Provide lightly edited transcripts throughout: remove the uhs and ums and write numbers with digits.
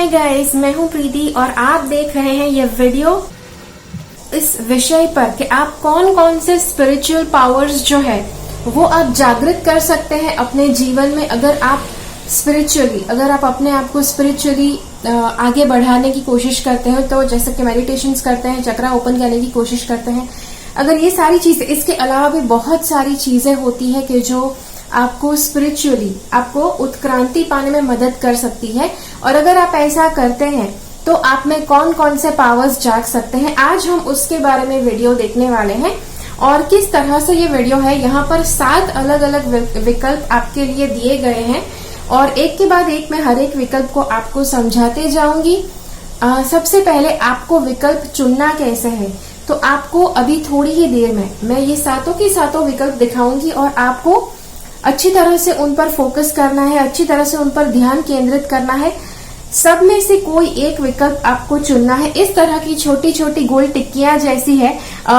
Hi guys, मैं हूं प्रीति और आप देख रहे हैं ये वीडियो इस विषय पर कि आप कौन कौन से स्पिरिचुअल पावर्स जो है वो आप जागृत कर सकते हैं अपने जीवन में। अगर आप अपने आप को स्पिरिचुअली आगे बढ़ाने की कोशिश करते हैं, तो जैसे कि मेडिटेशंस करते हैं, चक्रा ओपन करने की कोशिश करते हैं, अगर ये सारी चीजें, इसके अलावा भी बहुत सारी चीजें होती है कि जो आपको स्पिरिचुअली आपको उत्क्रांति पाने में मदद कर सकती है। और अगर आप ऐसा करते हैं तो आप में कौन कौन से पावर्स जाग सकते हैं, आज हम उसके बारे में वीडियो देखने वाले हैं। और किस तरह से ये वीडियो है, यहाँ पर 7 अलग अलग विकल्प आपके लिए दिए गए हैं और एक के बाद एक मैं हर एक विकल्प को आपको समझाते जाऊंगी। सबसे पहले आपको विकल्प चुनना कैसे है, तो आपको अभी थोड़ी ही देर में मैं ये सातों के सातों विकल्प दिखाऊंगी और आपको अच्छी तरह से उन पर फोकस करना है, अच्छी तरह से उन पर ध्यान केंद्रित करना है। सब में से कोई एक विकल्प आपको चुनना है। इस तरह की छोटी छोटी गोल टिक्कियां जैसी है,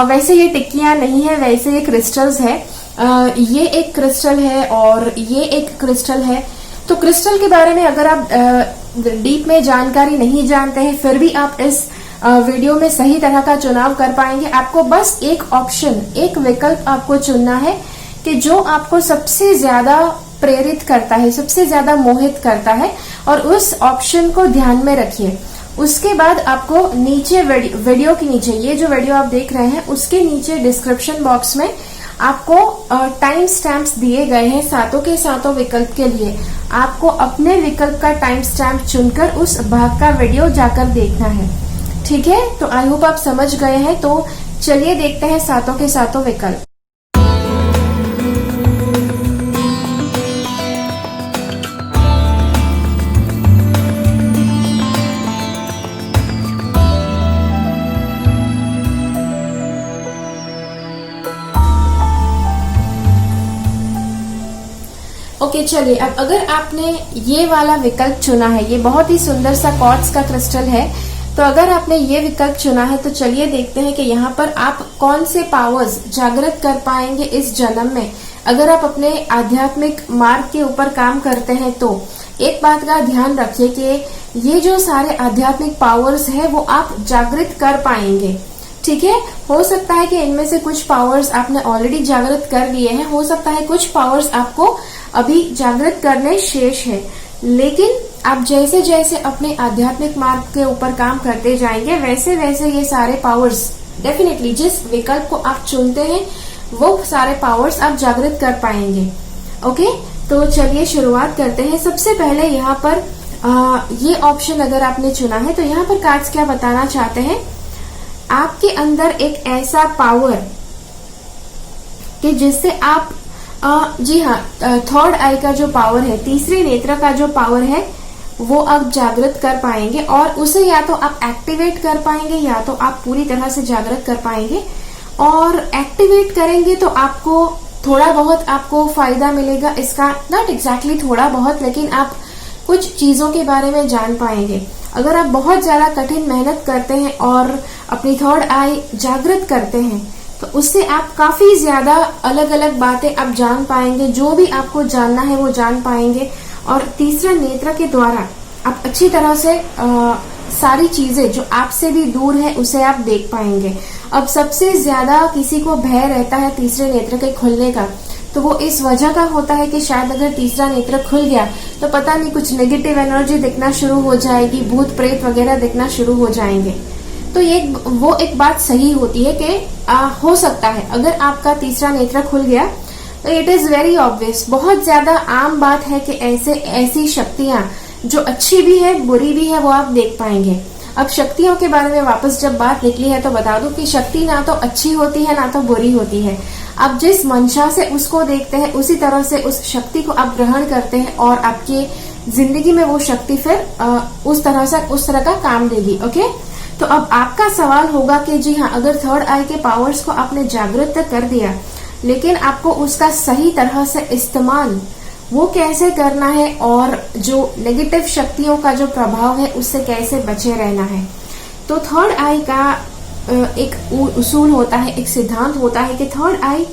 वैसे ये टिक्कियां नहीं है, वैसे ये क्रिस्टल्स है। ये एक क्रिस्टल है और ये एक क्रिस्टल है। तो क्रिस्टल के बारे में अगर आप डीप में जानकारी नहीं जानते हैं, फिर भी आप इस वीडियो में सही तरह का चुनाव कर पाएंगे। आपको बस एक ऑप्शन, एक विकल्प आपको चुनना है कि जो आपको सबसे ज्यादा प्रेरित करता है, सबसे ज्यादा मोहित करता है, और उस ऑप्शन को ध्यान में रखिए। उसके बाद आपको नीचे वीडियो के नीचे, ये जो वीडियो आप देख रहे हैं उसके नीचे डिस्क्रिप्शन बॉक्स में आपको टाइम स्टैम्प्स दिए गए हैं सातों के सातों विकल्प के लिए। आपको अपने विकल्प का टाइम स्टैम्प चुनकर उस भाग का वीडियो जाकर देखना है। ठीक है, तो आई होप आप समझ गए हैं। तो चलिए देखते हैं सातों के सातों विकल्प। ओके, चलिए अब अगर आपने ये वाला विकल्प चुना है, ये बहुत ही सुंदर सा क्वार्ट्ज का क्रिस्टल है, तो अगर आपने ये विकल्प चुना है तो चलिए देखते हैं कि यहाँ पर आप कौन से पावर्स जागृत कर पाएंगे इस जन्म में। अगर आप अपने आध्यात्मिक मार्ग के ऊपर काम करते हैं तो एक बात का ध्यान रखिए कि ये जो सारे आध्यात्मिक पावर्स है वो आप जागृत कर पाएंगे। ठीक है, हो सकता है कि इनमें से कुछ पावर्स आपने ऑलरेडी जागृत कर लिए हैं, हो सकता है कुछ पावर्स आपको अभी जागृत करने शेष है। लेकिन आप जैसे जैसे अपने आध्यात्मिक मार्ग के ऊपर काम करते जाएंगे, वैसे वैसे ये सारे पावर्स डेफिनेटली, जिस विकल्प को आप चुनते हैं वो सारे पावर्स आप जागृत कर पाएंगे। ओके, तो चलिए शुरुआत करते हैं। सबसे पहले यहाँ पर ये ऑप्शन अगर आपने चुना है तो यहाँ पर कार्ड्स क्या बताना चाहते हैं, आपके अंदर एक ऐसा पावर कि जिससे आप जी हाँ, थर्ड आई का जो पावर है, तीसरे नेत्र का जो पावर है वो आप जागृत कर पाएंगे और उसे या तो आप एक्टिवेट कर पाएंगे या तो आप पूरी तरह से जागृत कर पाएंगे। और एक्टिवेट करेंगे तो आपको थोड़ा बहुत आपको फायदा मिलेगा इसका, नॉट एग्जैक्टली थोड़ा बहुत, लेकिन आप कुछ चीजों के बारे में जान पाएंगे। अगर आप बहुत ज्यादा कठिन मेहनत करते हैं और अपनी थर्ड आई जागृत करते हैं तो उससे आप काफी ज्यादा अलग अलग बातें आप जान पाएंगे, जो भी आपको जानना है वो जान पाएंगे। और तीसरा नेत्र के द्वारा आप अच्छी तरह से सारी चीजें जो आपसे भी दूर है उसे आप देख पाएंगे। अब सबसे ज्यादा किसी को भय रहता है तीसरे नेत्र के खुलने का, तो वो इस वजह का होता है कि शायद अगर तीसरा नेत्र खुल गया तो पता नहीं कुछ नेगेटिव एनर्जी दिखना शुरू हो जाएगी, भूत प्रेत वगैरह दिखना शुरू हो जाएंगे। तो वो एक बात सही होती है कि हो सकता है अगर आपका तीसरा नेत्र खुल गया तो इट इज वेरी ऑब्वियस, बहुत ज्यादा आम बात है कि ऐसी शक्तियां जो अच्छी भी है बुरी भी है वो आप देख पाएंगे। अब शक्तियों के बारे में वापस जब बात निकली है तो बता दूं कि शक्ति ना तो अच्छी होती है ना तो बुरी होती है। आप जिस मंशा से उसको देखते हैं उसी तरह से उस शक्ति को आप ग्रहण करते हैं और आपकी जिंदगी में वो शक्ति फिर उस तरह का काम देगी। ओके, तो अब आपका सवाल होगा कि जी हाँ, अगर थर्ड आई के पावर्स को आपने जागृत कर दिया लेकिन आपको उसका सही तरह से इस्तेमाल वो कैसे करना है और जो नेगेटिव शक्तियों का जो प्रभाव है उससे कैसे बचे रहना है। तो थर्ड आई का एक उसूल होता है, एक सिद्धांत होता है कि थर्ड आई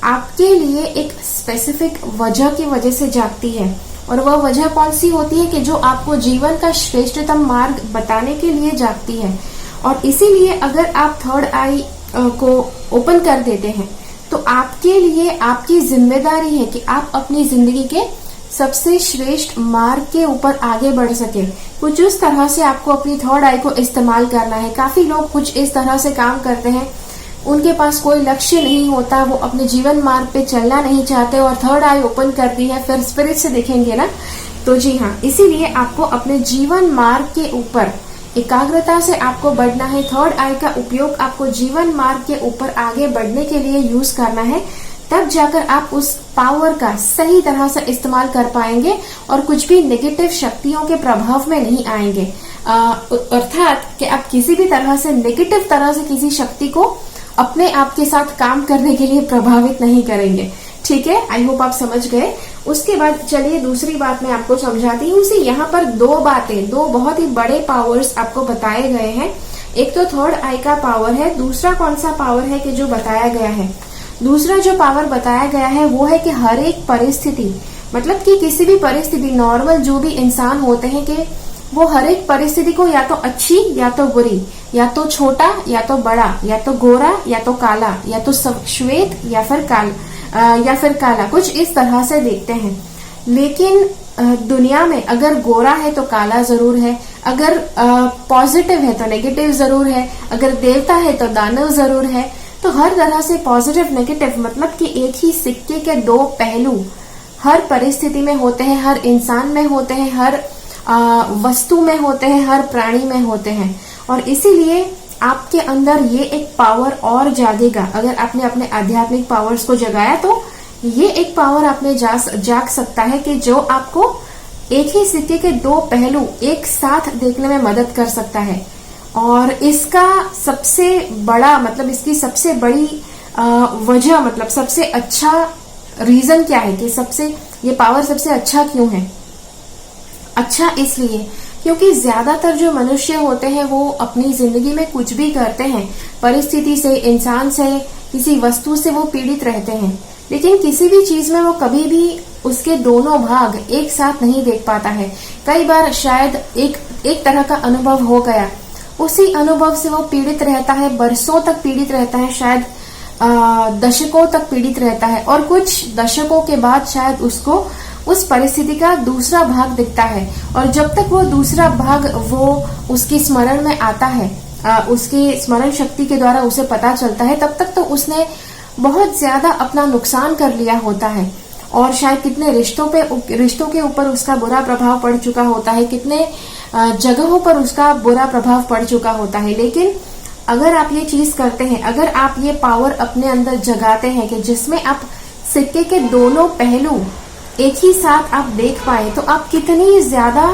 आपके लिए एक स्पेसिफिक वजह की वजह से जागती है और वह वजह कौन सी होती है कि जो आपको जीवन का श्रेष्ठतम मार्ग बताने के लिए जागती है। और इसीलिए अगर आप थर्ड आई को ओपन कर देते हैं तो आपके लिए आपकी जिम्मेदारी है कि आप अपनी जिंदगी के सबसे श्रेष्ठ मार्ग के ऊपर आगे बढ़ सके। कुछ उस तरह से आपको अपनी थर्ड आई को इस्तेमाल करना है। काफी लोग कुछ इस तरह से काम करते हैं, उनके पास कोई लक्ष्य नहीं होता, वो अपने जीवन मार्ग पे चलना नहीं चाहते और थर्ड आई ओपन कर दी है, फिर स्पिरिट से देखेंगे ना। तो जी हाँ, इसीलिए आपको अपने जीवन मार्ग के ऊपर एकाग्रता से आपको बढ़ना है। थर्ड आई का उपयोग आपको जीवन मार्ग के ऊपर आगे बढ़ने के लिए यूज करना है, तब जाकर आप उस पावर का सही तरह से इस्तेमाल कर पाएंगे और कुछ भी नेगेटिव शक्तियों के प्रभाव में नहीं आएंगे। अर्थात कि आप किसी भी तरह से नेगेटिव तरह से किसी शक्ति को अपने आप के साथ काम करने के लिए प्रभावित नहीं करेंगे। ठीक है, आई होप आप समझ गए। उसके बाद चलिए दूसरी बात मैं आपको समझाती हूँ। यहाँ पर दो बहुत ही बड़े पावर्स आपको बताए गए हैं। एक तो थर्ड आई का पावर है, दूसरा कौन सा पावर है कि जो बताया गया है। दूसरा जो पावर बताया गया है वो है कि हर एक परिस्थिति, मतलब कि किसी भी परिस्थिति, नॉर्मल जो भी इंसान होते हैं कि वो हर एक परिस्थिति को या तो अच्छी या तो बुरी, या तो छोटा या तो बड़ा, या तो गोरा या तो काला, या तो श्वेत या फिर काला, कुछ इस तरह से देखते हैं। लेकिन दुनिया में अगर गोरा है तो काला जरूर है, अगर पॉजिटिव है तो नेगेटिव जरूर है, अगर देवता है तो दानव जरूर है। तो हर तरह से पॉजिटिव नेगेटिव, मतलब कि एक ही सिक्के के दो पहलू हर परिस्थिति में होते हैं, हर इंसान में होते हैं, हर वस्तु में होते हैं, हर प्राणी में होते हैं। और इसीलिए आपके अंदर ये एक पावर और जागेगा। अगर आपने अपने आध्यात्मिक पावर्स को जगाया तो ये एक पावर आपने जाग सकता है कि जो आपको एक ही सिक्के के दो पहलू एक साथ देखने में मदद कर सकता है। और इसका सबसे बड़ा मतलब इसकी सबसे बड़ी वजह, मतलब सबसे अच्छा रीजन क्या है कि ये पावर सबसे अच्छा क्यों है। अच्छा इसलिए क्योंकि ज्यादातर जो मनुष्य होते हैं वो अपनी जिंदगी में कुछ भी करते हैं, परिस्थिति से, इंसान से, किसी वस्तु से वो पीड़ित रहते हैं, लेकिन किसी भी चीज में वो कभी भी उसके दोनों भाग एक साथ नहीं देख पाता है। कई बार शायद एक तरह का अनुभव हो गया, उसी अनुभव से वो पीड़ित रहता है, बरसों तक पीड़ित रहता है, शायद दशकों तक पीड़ित रहता है, और कुछ दशकों के बाद शायद उसको उस परिस्थिति का दूसरा भाग दिखता है। और जब तक वो दूसरा भाग वो उसकी स्मरण में आता है, उसकी स्मरण शक्ति के द्वारा उसे पता चलता है, तब तक तो उसने बहुत ज्यादा अपना नुकसान कर लिया होता है। और शायद कितने रिश्तों के ऊपर उसका बुरा प्रभाव पड़ चुका होता है, कितने जगहों पर उसका बुरा प्रभाव पड़ चुका होता है। लेकिन अगर आप ये चीज करते हैं, अगर आप ये पावर अपने अंदर जगाते हैं कि जिसमें आप सिक्के के दोनों पहलू एक ही साथ आप देख पाए, तो आप कितनी ज्यादा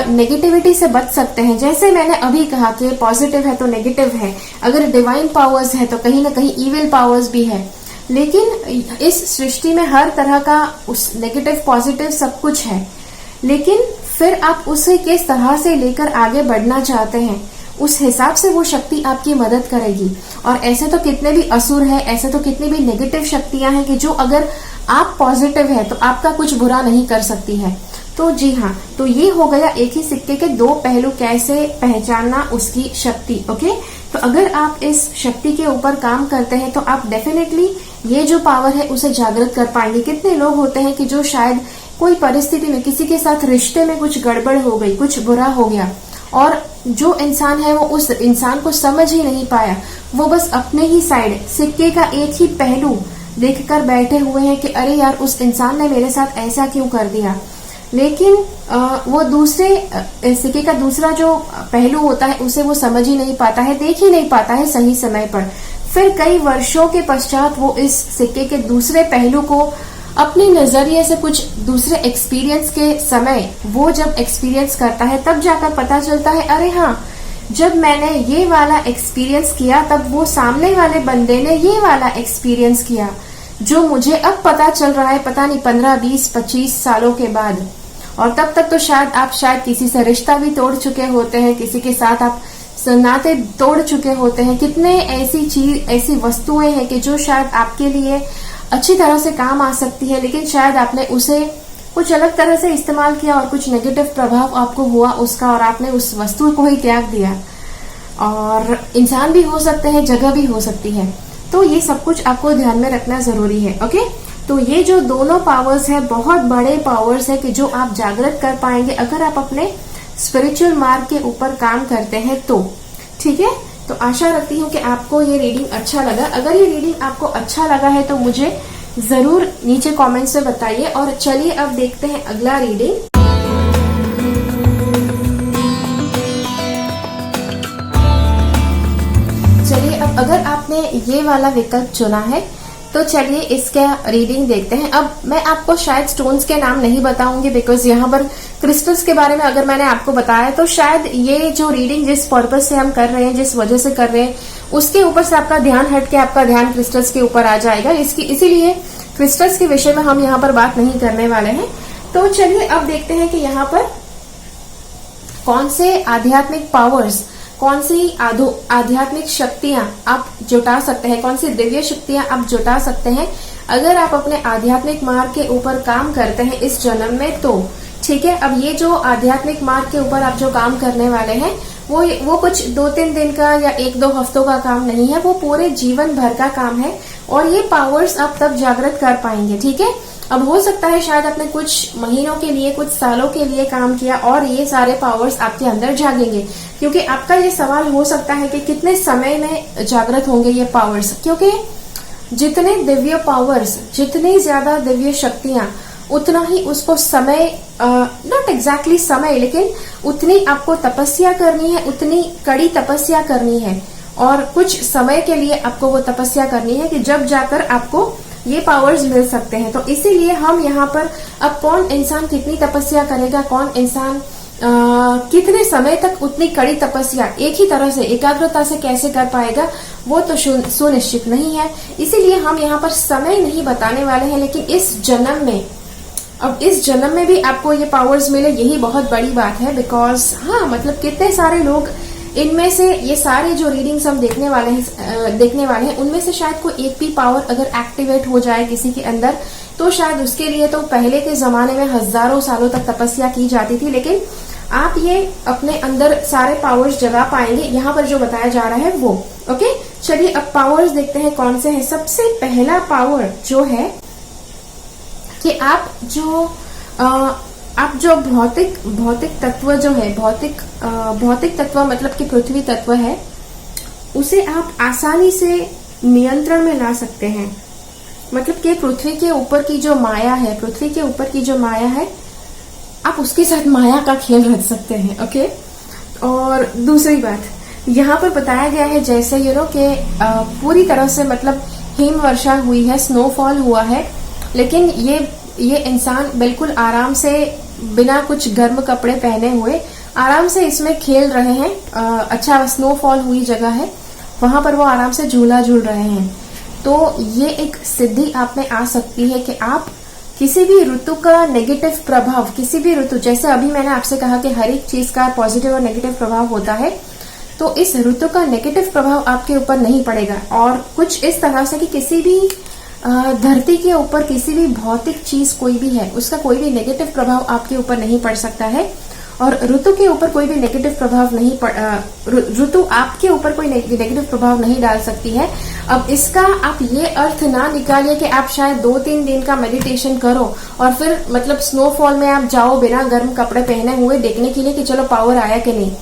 नेगेटिविटी से बच सकते हैं। जैसे मैंने अभी कहा कि पॉजिटिव है तो नेगेटिव है, अगर डिवाइन पावर्स है तो कहीं ना कहीं इविल पावर्स भी है। लेकिन इस सृष्टि में हर तरह का उस नेगेटिव पॉजिटिव सब कुछ है, लेकिन फिर आप उसे किस तरह से लेकर आगे बढ़ना चाहते हैं, उस हिसाब से वो शक्ति आपकी मदद करेगी। और ऐसे तो कितने भी असुर है, ऐसे तो कितनी भी नेगेटिव शक्तियां हैं कि जो अगर आप पॉजिटिव है तो आपका कुछ बुरा नहीं कर सकती है। तो जी हाँ, तो ये हो गया एक ही सिक्के के दो पहलू, कैसे पहचानना उसकी शक्ति। ओके, तो अगर आप इस शक्ति के ऊपर काम करते हैं तो आप डेफिनेटली ये जो पावर है उसे जागृत कर पाएंगे। कितने लोग होते हैं कि जो शायद कोई परिस्थिति में किसी के साथ रिश्ते में कुछ गड़बड़ हो गई, कुछ बुरा हो गया, और जो इंसान है वो उस इंसान को समझ ही नहीं पाया, वो बस अपने ही साइड सिक्के का एक ही पहलू देखकर बैठे हुए हैं कि अरे यार उस इंसान ने मेरे साथ ऐसा क्यों कर दिया। लेकिन वो दूसरे सिक्के का दूसरा जो पहलू होता है उसे वो समझ ही नहीं पाता है, देख ही नहीं पाता है सही समय पर। फिर कई वर्षों के पश्चात वो इस सिक्के के दूसरे पहलू को अपने नजरिए से, कुछ दूसरे एक्सपीरियंस के समय वो जब एक्सपीरियंस करता है तब जाकर पता चलता है अरे हाँ, जब मैंने ये वाला एक्सपीरियंस किया तब वो सामने वाले बंदे ने ये वाला एक्सपीरियंस किया, जो मुझे अब पता चल रहा है, पता नहीं 15, 20, 25 सालों के बाद। और तब तक तो शायद आप किसी से रिश्ता भी तोड़ चुके होते हैं, किसी के साथ आप नाते तोड़ चुके होते हैं। कितने ऐसी वस्तुएं हैं कि जो शायद आपके लिए अच्छी तरह से काम आ सकती है, लेकिन शायद आपने उसे कुछ अलग तरह से इस्तेमाल किया और कुछ नेगेटिव प्रभाव आपको हुआ उसका, और आपने उस वस्तु को ही त्याग दिया। और इंसान भी हो सकते हैं, जगह भी हो सकती है, तो ये सब कुछ आपको ध्यान में रखना जरूरी है। ओके, तो ये जो दोनों पावर्स है बहुत बड़े पावर्स है कि जो आप जागृत कर पाएंगे अगर आप अपने स्पिरिचुअल मार्ग के ऊपर काम करते हैं तो। ठीक है, तो आशा रखती हूँ कि आपको ये रीडिंग अच्छा लगा। अगर ये रीडिंग आपको अच्छा लगा है तो मुझे जरूर नीचे कमेंट्स में बताइए। और चलिए अब देखते हैं अगला रीडिंग। चलिए अब अगर आपने ये वाला विकल्प चुना है तो चलिए इसका रीडिंग देखते हैं। अब मैं आपको शायद स्टोन्स के नाम नहीं बताऊंगी बिकॉज यहाँ पर क्रिस्टल्स के बारे में अगर मैंने आपको बताया तो शायद ये जो रीडिंग जिस पर्पज से हम कर रहे हैं, जिस वजह से कर रहे हैं, उसके ऊपर से आपका ध्यान हट के आपका ध्यान क्रिस्टल्स के ऊपर आ जाएगा। इसीलिए क्रिस्टल्स के विषय में हम यहाँ पर बात नहीं करने वाले हैं। तो चलिए अब देखते हैं कि यहाँ पर कौन से आध्यात्मिक पावर्स, कौन सी आध्यात्मिक शक्तियां आप जुटा सकते हैं, कौन सी दिव्य शक्तियां आप जुटा सकते हैं अगर आप अपने आध्यात्मिक मार्ग के ऊपर काम करते हैं इस जन्म में तो। ठीक है, अब ये जो आध्यात्मिक मार्ग के ऊपर आप जो काम करने वाले हैं वो कुछ 2-3 दिन का या 1-2 हफ्तों का काम नहीं है, वो पूरे जीवन भर का काम है। और ये पावर्स आप तब जागृत कर पाएंगे। ठीक है, अब हो सकता है शायद आपने कुछ महीनों के लिए, कुछ सालों के लिए काम किया और ये सारे पावर्स आपके अंदर जागेंगे। क्योंकि आपका ये सवाल हो सकता है कि कितने समय में जागृत होंगे ये पावर्स, क्योंकि जितने दिव्य पावर्स, जितनी ज्यादा दिव्य शक्तियां, उतना ही उसको समय, नॉट एग्जैक्टली समय, लेकिन उतनी आपको तपस्या करनी है, उतनी कड़ी तपस्या करनी है और कुछ समय के लिए आपको वो तपस्या करनी है कि जब जाकर आपको ये पावर्स मिल सकते हैं। तो इसीलिए हम यहाँ पर, अब कौन इंसान कितनी तपस्या करेगा, कौन इंसान कितने समय तक उतनी कड़ी तपस्या एक ही तरह से एकाग्रता से कैसे कर पाएगा, वो तो सुनिश्चित नहीं है। इसीलिए हम यहाँ पर समय नहीं बताने वाले हैं। लेकिन इस जन्म में, अब इस जन्म में भी आपको ये पावर्स मिले, यही बहुत बड़ी बात है। बिकॉज हाँ, मतलब कितने सारे लोग, इनमें से ये सारे जो रीडिंग्स हम देखने वाले हैं उनमें से शायद कोई एक भी पावर अगर एक्टिवेट हो जाए किसी के अंदर तो शायद उसके लिए तो पहले के जमाने में हजारों सालों तक तपस्या की जाती थी। लेकिन आप ये अपने अंदर सारे पावर्स जगा पाएंगे, यहाँ पर जो बताया जा रहा है वो। ओके, चलिए अब पावर्स देखते हैं कौन से हैं। सबसे पहला पावर जो है कि आप जो भौतिक तत्व जो है, भौतिक तत्व मतलब कि पृथ्वी तत्व है, उसे आप आसानी से नियंत्रण में ला सकते हैं। मतलब कि पृथ्वी के ऊपर की जो माया है, आप उसके साथ माया का खेल रच सकते हैं। ओके, और दूसरी बात यहाँ पर बताया गया है जैसे कि पूरी तरह से मतलब हिम वर्षा हुई है, स्नोफॉल हुआ है, लेकिन ये इंसान बिल्कुल आराम से बिना कुछ गर्म कपड़े पहने हुए आराम से इसमें खेल रहे हैं। अच्छा स्नोफॉल हुई जगह है, वहां पर वो आराम से झूला झूल रहे हैं। तो ये एक सिद्धि आप में आ सकती है कि आप किसी भी ऋतु का नेगेटिव प्रभाव, किसी भी ऋतु, जैसे अभी मैंने आपसे कहा कि हर एक चीज का पॉजिटिव और नेगेटिव प्रभाव होता है, तो इस ऋतु का नेगेटिव प्रभाव आपके ऊपर नहीं पड़ेगा। और कुछ इस तरह से कि किसी भी धरती के ऊपर किसी भी भौतिक चीज कोई भी है, उसका कोई भी नेगेटिव प्रभाव आपके ऊपर नहीं पड़ सकता है। और ऋतु के ऊपर कोई भी नेगेटिव प्रभाव नहीं ऋतु आपके ऊपर कोई नेगेटिव प्रभाव नहीं डाल सकती है। अब इसका आप ये अर्थ ना निकालिए कि आप शायद 2-3 दिन का मेडिटेशन करो और फिर मतलब स्नोफॉल में आप जाओ बिना गर्म कपड़े पहने हुए देखने के लिए कि चलो पावर आया कि नहीं।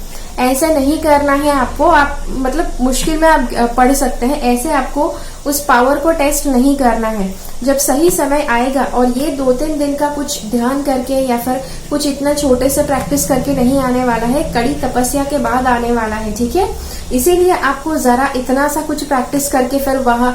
ऐसा नहीं करना है आपको। आप मतलब मुश्किल में आप पढ़ सकते हैं, ऐसे आपको उस पावर को टेस्ट नहीं करना है। जब सही समय आएगा, और ये 2-3 दिन का कुछ ध्यान करके या फिर कुछ इतना छोटे से प्रैक्टिस करके नहीं आने वाला है, कड़ी तपस्या के बाद आने वाला है। ठीक है, इसीलिए आपको जरा इतना सा कुछ प्रैक्टिस करके फिर वहां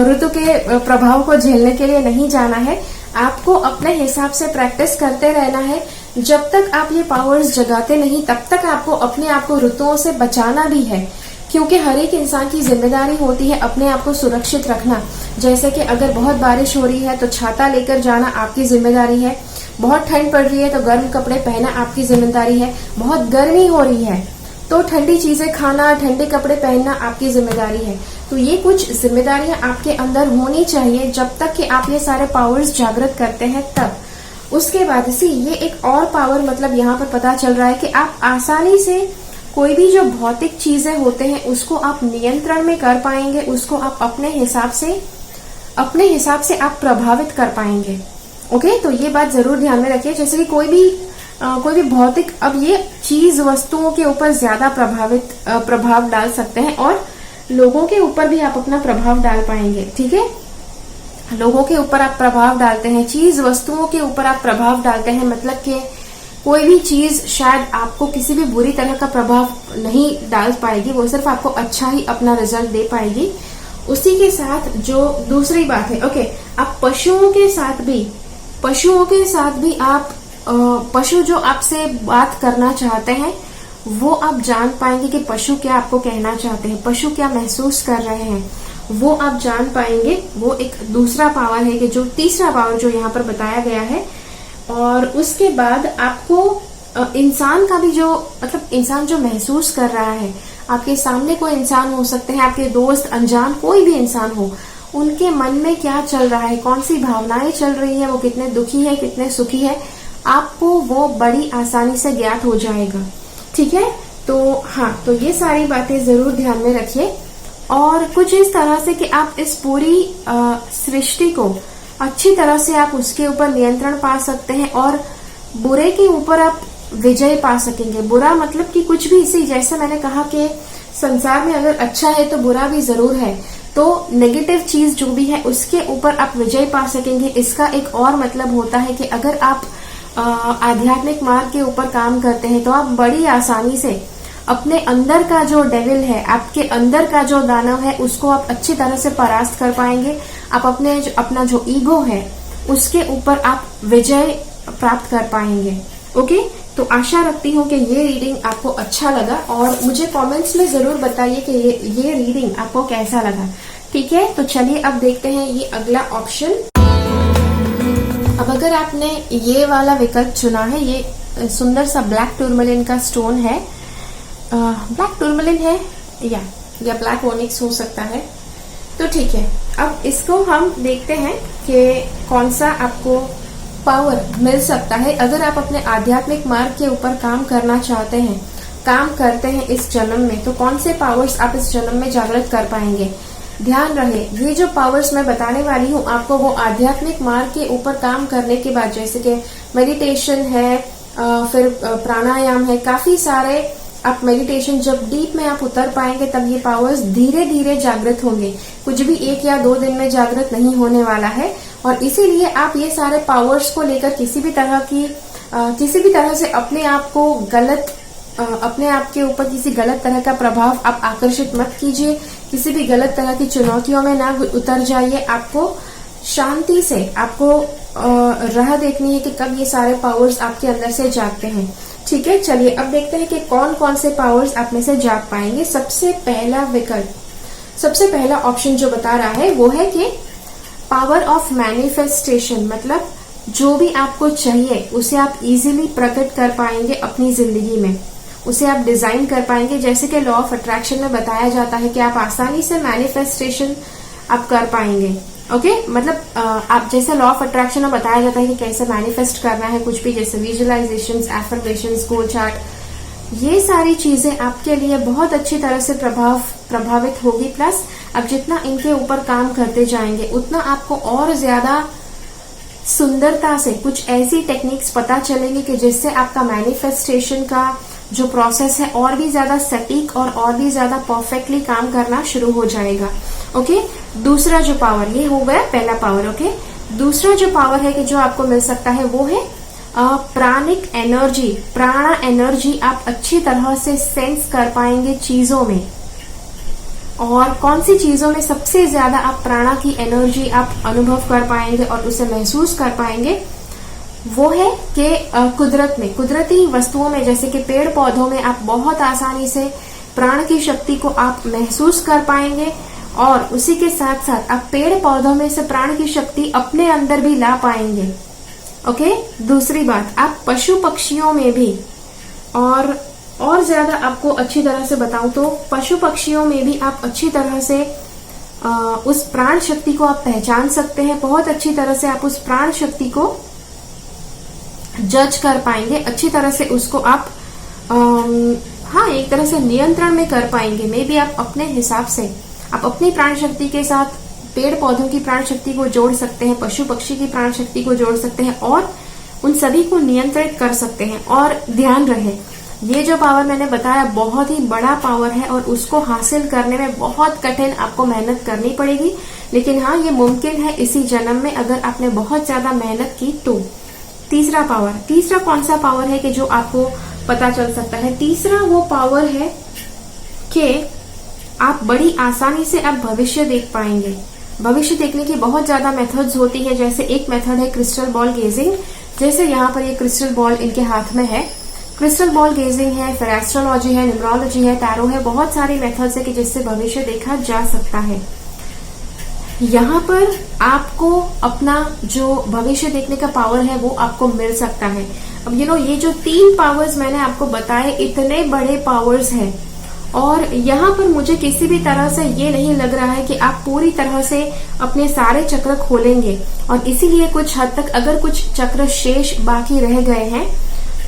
ऋतु के प्रभाव को झेलने के लिए नहीं जाना है। आपको अपने हिसाब से प्रैक्टिस करते रहना है। जब तक आप ये पावर्स जगाते नहीं, तब तक आपको अपने आप को ऋतुओं से बचाना भी है, क्योंकि हर एक इंसान की जिम्मेदारी होती है अपने आप को सुरक्षित रखना। जैसे कि अगर बहुत बारिश हो रही है तो छाता लेकर जाना आपकी जिम्मेदारी है, बहुत ठंड पड़ रही है तो गर्म कपड़े पहनना आपकी जिम्मेदारी है, बहुत गर्मी हो रही है तो ठंडी चीजें खाना, ठंडे कपड़े पहनना आपकी जिम्मेदारी है। तो ये कुछ जिम्मेदारियां आपके अंदर होनी चाहिए जब तक कि आप ये सारे पावर्स जागृत करते हैं तब। उसके बाद से ये एक और पावर मतलब यहाँ पर पता चल रहा है कि आप आसानी से कोई भी जो भौतिक चीजें होते हैं उसको आप नियंत्रण में कर पाएंगे, उसको आप अपने हिसाब से आप प्रभावित कर पाएंगे। ओके, तो ये बात जरूर ध्यान में रखिए। जैसे कि कोई भी भौतिक, अब ये चीज वस्तुओं के ऊपर ज्यादा प्रभाव डाल सकते हैं और लोगों के ऊपर भी आप अपना प्रभाव डाल पाएंगे। ठीक है, लोगों के ऊपर आप प्रभाव डालते हैं, चीज वस्तुओं के ऊपर आप प्रभाव डालते हैं, मतलब कि कोई भी चीज शायद आपको किसी भी बुरी तरह का प्रभाव नहीं डाल पाएगी, वो सिर्फ आपको अच्छा ही अपना रिजल्ट दे पाएगी। उसी के साथ जो दूसरी बात है, ओके, आप पशुओं के साथ भी आप पशु जो आपसे बात करना चाहते हैं वो आप जान पाएंगे कि पशु क्या आपको कहना चाहते हैं, पशु क्या महसूस कर रहे हैं, वो आप जान पाएंगे। वो एक दूसरा पावर है कि जो तीसरा पावर जो यहाँ पर बताया गया है। और उसके बाद आपको इंसान का भी जो मतलब इंसान जो महसूस कर रहा है, आपके सामने कोई इंसान हो सकते हैं, आपके दोस्त, अनजान कोई भी इंसान हो, उनके मन में क्या चल रहा है, कौन सी भावनाएं चल रही है, वो कितने दुखी है, कितने सुखी है, आपको वो बड़ी आसानी से ज्ञात हो जाएगा। ठीक है, तो हाँ, तो ये सारी बातें जरूर ध्यान में रखिए और कुछ इस तरह से कि आप इस पूरी सृष्टि को अच्छी तरह से आप उसके ऊपर नियंत्रण पा सकते हैं और बुरे के ऊपर आप विजय पा सकेंगे। बुरा मतलब कि कुछ भी, इसी जैसे मैंने कहा कि संसार में अगर अच्छा है तो बुरा भी जरूर है, तो नेगेटिव चीज जो भी है उसके ऊपर आप विजय पा सकेंगे। इसका एक और मतलब होता है कि अगर आप आध्यात्मिक मार्ग के ऊपर काम करते हैं तो आप बड़ी आसानी से अपने अंदर का जो डेविल है, आपके अंदर का जो दानव है, उसको आप अच्छी तरह से परास्त कर पाएंगे। आप अपना जो ईगो है उसके ऊपर आप विजय प्राप्त कर पाएंगे। ओके, तो आशा रखती हूँ कि ये रीडिंग आपको अच्छा लगा और मुझे कमेंट्स में जरूर बताइए कि ये रीडिंग आपको कैसा लगा। ठीक है, तो चलिए अब देखते हैं ये अगला ऑप्शन। अब अगर आपने ये वाला विकल्प चुना है, ये सुंदर सा ब्लैक टूरमलिन का स्टोन है, ब्लैक टूरमलिन है या ब्लैक ओनिक्स हो सकता है, तो ठीक है। अब इसको हम देखते हैं कि कौन सा आपको पावर मिल सकता है अगर आप अपने आध्यात्मिक मार्ग के ऊपर काम करना चाहते हैं, काम करते हैं इस जन्म में, तो कौन से पावर्स आप इस जन्म में जागृत कर पाएंगे। ध्यान रहे, ये जो पावर्स मैं बताने वाली हूँ आपको, वो आध्यात्मिक मार्ग के ऊपर काम करने के बाद, जैसे कि मेडिटेशन है, फिर प्राणायाम है, काफी सारे आप मेडिटेशन जब डीप में आप उतर पाएंगे तब ये पावर्स धीरे धीरे जागृत होंगे। कुछ भी 1 या 2 दिन में जागृत नहीं होने वाला है और इसीलिए आप ये सारे पावर्स को लेकर किसी भी तरह से अपने आप के ऊपर किसी गलत तरह का प्रभाव आप आकर्षित मत कीजिए। किसी भी गलत तरह की चुनौतियों में ना उतर जाइए। आपको शांति से आपको राह देखनी है कि कब ये सारे पावर्स आपके अंदर से जागते हैं। ठीक है, चलिए अब देखते हैं कि कौन कौन से पावर्स आप में से जाग पाएंगे। सबसे पहला ऑप्शन जो बता रहा है वो है कि पावर ऑफ मैनिफेस्टेशन, मतलब जो भी आपको चाहिए उसे आप इजीली प्रकट कर पाएंगे अपनी जिंदगी में, उसे आप डिजाइन कर पाएंगे। जैसे कि लॉ ऑफ अट्रैक्शन में बताया जाता है कि आप आसानी से मैनिफेस्टेशन आप कर पाएंगे। ओके, मतलब आप जैसे लॉ ऑफ अट्रैक्शन में बताया जाता है कि कैसे मैनिफेस्ट करना है कुछ भी, जैसे विजुअलाइजेशंस, एफर्मेशंस, गोल चार्ट, ये सारी चीजें आपके लिए बहुत अच्छी तरह से प्रभावित होगी। प्लस आप जितना इनके ऊपर काम करते जाएंगे उतना आपको और ज्यादा सुंदरता से कुछ ऐसी टेक्निक्स पता चलेंगी कि जिससे आपका मैनिफेस्टेशन का जो प्रोसेस है और भी ज्यादा सटीक और भी ज्यादा परफेक्टली काम करना शुरू हो जाएगा। ओके, दूसरा जो पावर, ये हो गया पहला पावर। ओके, दूसरा जो पावर है कि जो आपको मिल सकता है वो है प्राणिक एनर्जी, प्राणा एनर्जी आप अच्छी तरह से सेंस कर पाएंगे चीजों में। और कौन सी चीजों में सबसे ज्यादा आप प्राणा की एनर्जी आप अनुभव कर पाएंगे और उसे महसूस कर पाएंगे, वो है कि कुदरती वस्तुओं में, जैसे कि पेड़ पौधों में आप बहुत आसानी से प्राण की शक्ति को आप महसूस कर पाएंगे और उसी के साथ साथ आप पेड़ पौधों में से प्राण की शक्ति अपने अंदर भी ला पाएंगे। ओके, दूसरी बात, आप पशु पक्षियों में भी और ज्यादा आपको अच्छी तरह से बताऊं तो पशु पक्षियों में भी आप अच्छी तरह से उस प्राण शक्ति को आप पहचान सकते हैं। बहुत अच्छी तरह से आप उस प्राण शक्ति को जज कर पाएंगे, अच्छी तरह से उसको आप हाँ एक तरह से नियंत्रण में कर पाएंगे। मे बी आप अपने हिसाब से आप अपनी प्राण शक्ति के साथ पेड़ पौधों की प्राण शक्ति को जोड़ सकते हैं, पशु पक्षी की प्राण शक्ति को जोड़ सकते हैं और उन सभी को नियंत्रित कर सकते हैं। और ध्यान रहे, ये जो पावर मैंने बताया बहुत ही बड़ा पावर है और उसको हासिल करने में बहुत कठिन आपको मेहनत करनी पड़ेगी, लेकिन हाँ ये मुमकिन है इसी जन्म में अगर आपने बहुत ज्यादा मेहनत की तो। तीसरा पावर, तीसरा कौन सा पावर है कि जो आपको पता चल सकता है? तीसरा वो पावर है कि आप बड़ी आसानी से आप भविष्य देख पाएंगे। भविष्य देखने की बहुत ज्यादा मेथड्स होती है, जैसे एक मेथड है क्रिस्टल बॉल गेजिंग। जैसे यहाँ पर ये क्रिस्टल बॉल इनके हाथ में है, क्रिस्टल बॉल गेजिंग है, फिर एस्ट्रोलॉजी है, न्यूमरोलॉजी है, टैरो है, बहुत सारी मेथड्स है कि जिससे भविष्य देखा जा सकता है। यहाँ पर आपको अपना जो भविष्य देखने का पावर है वो आपको मिल सकता है। अब ये जो 3 पावर्स मैंने आपको बताए इतने बड़े पावर्स हैं और यहाँ पर मुझे किसी भी तरह से ये नहीं लग रहा है कि आप पूरी तरह से अपने सारे चक्र खोलेंगे और इसीलिए कुछ हद तक अगर कुछ चक्र शेष बाकी रह गए हैं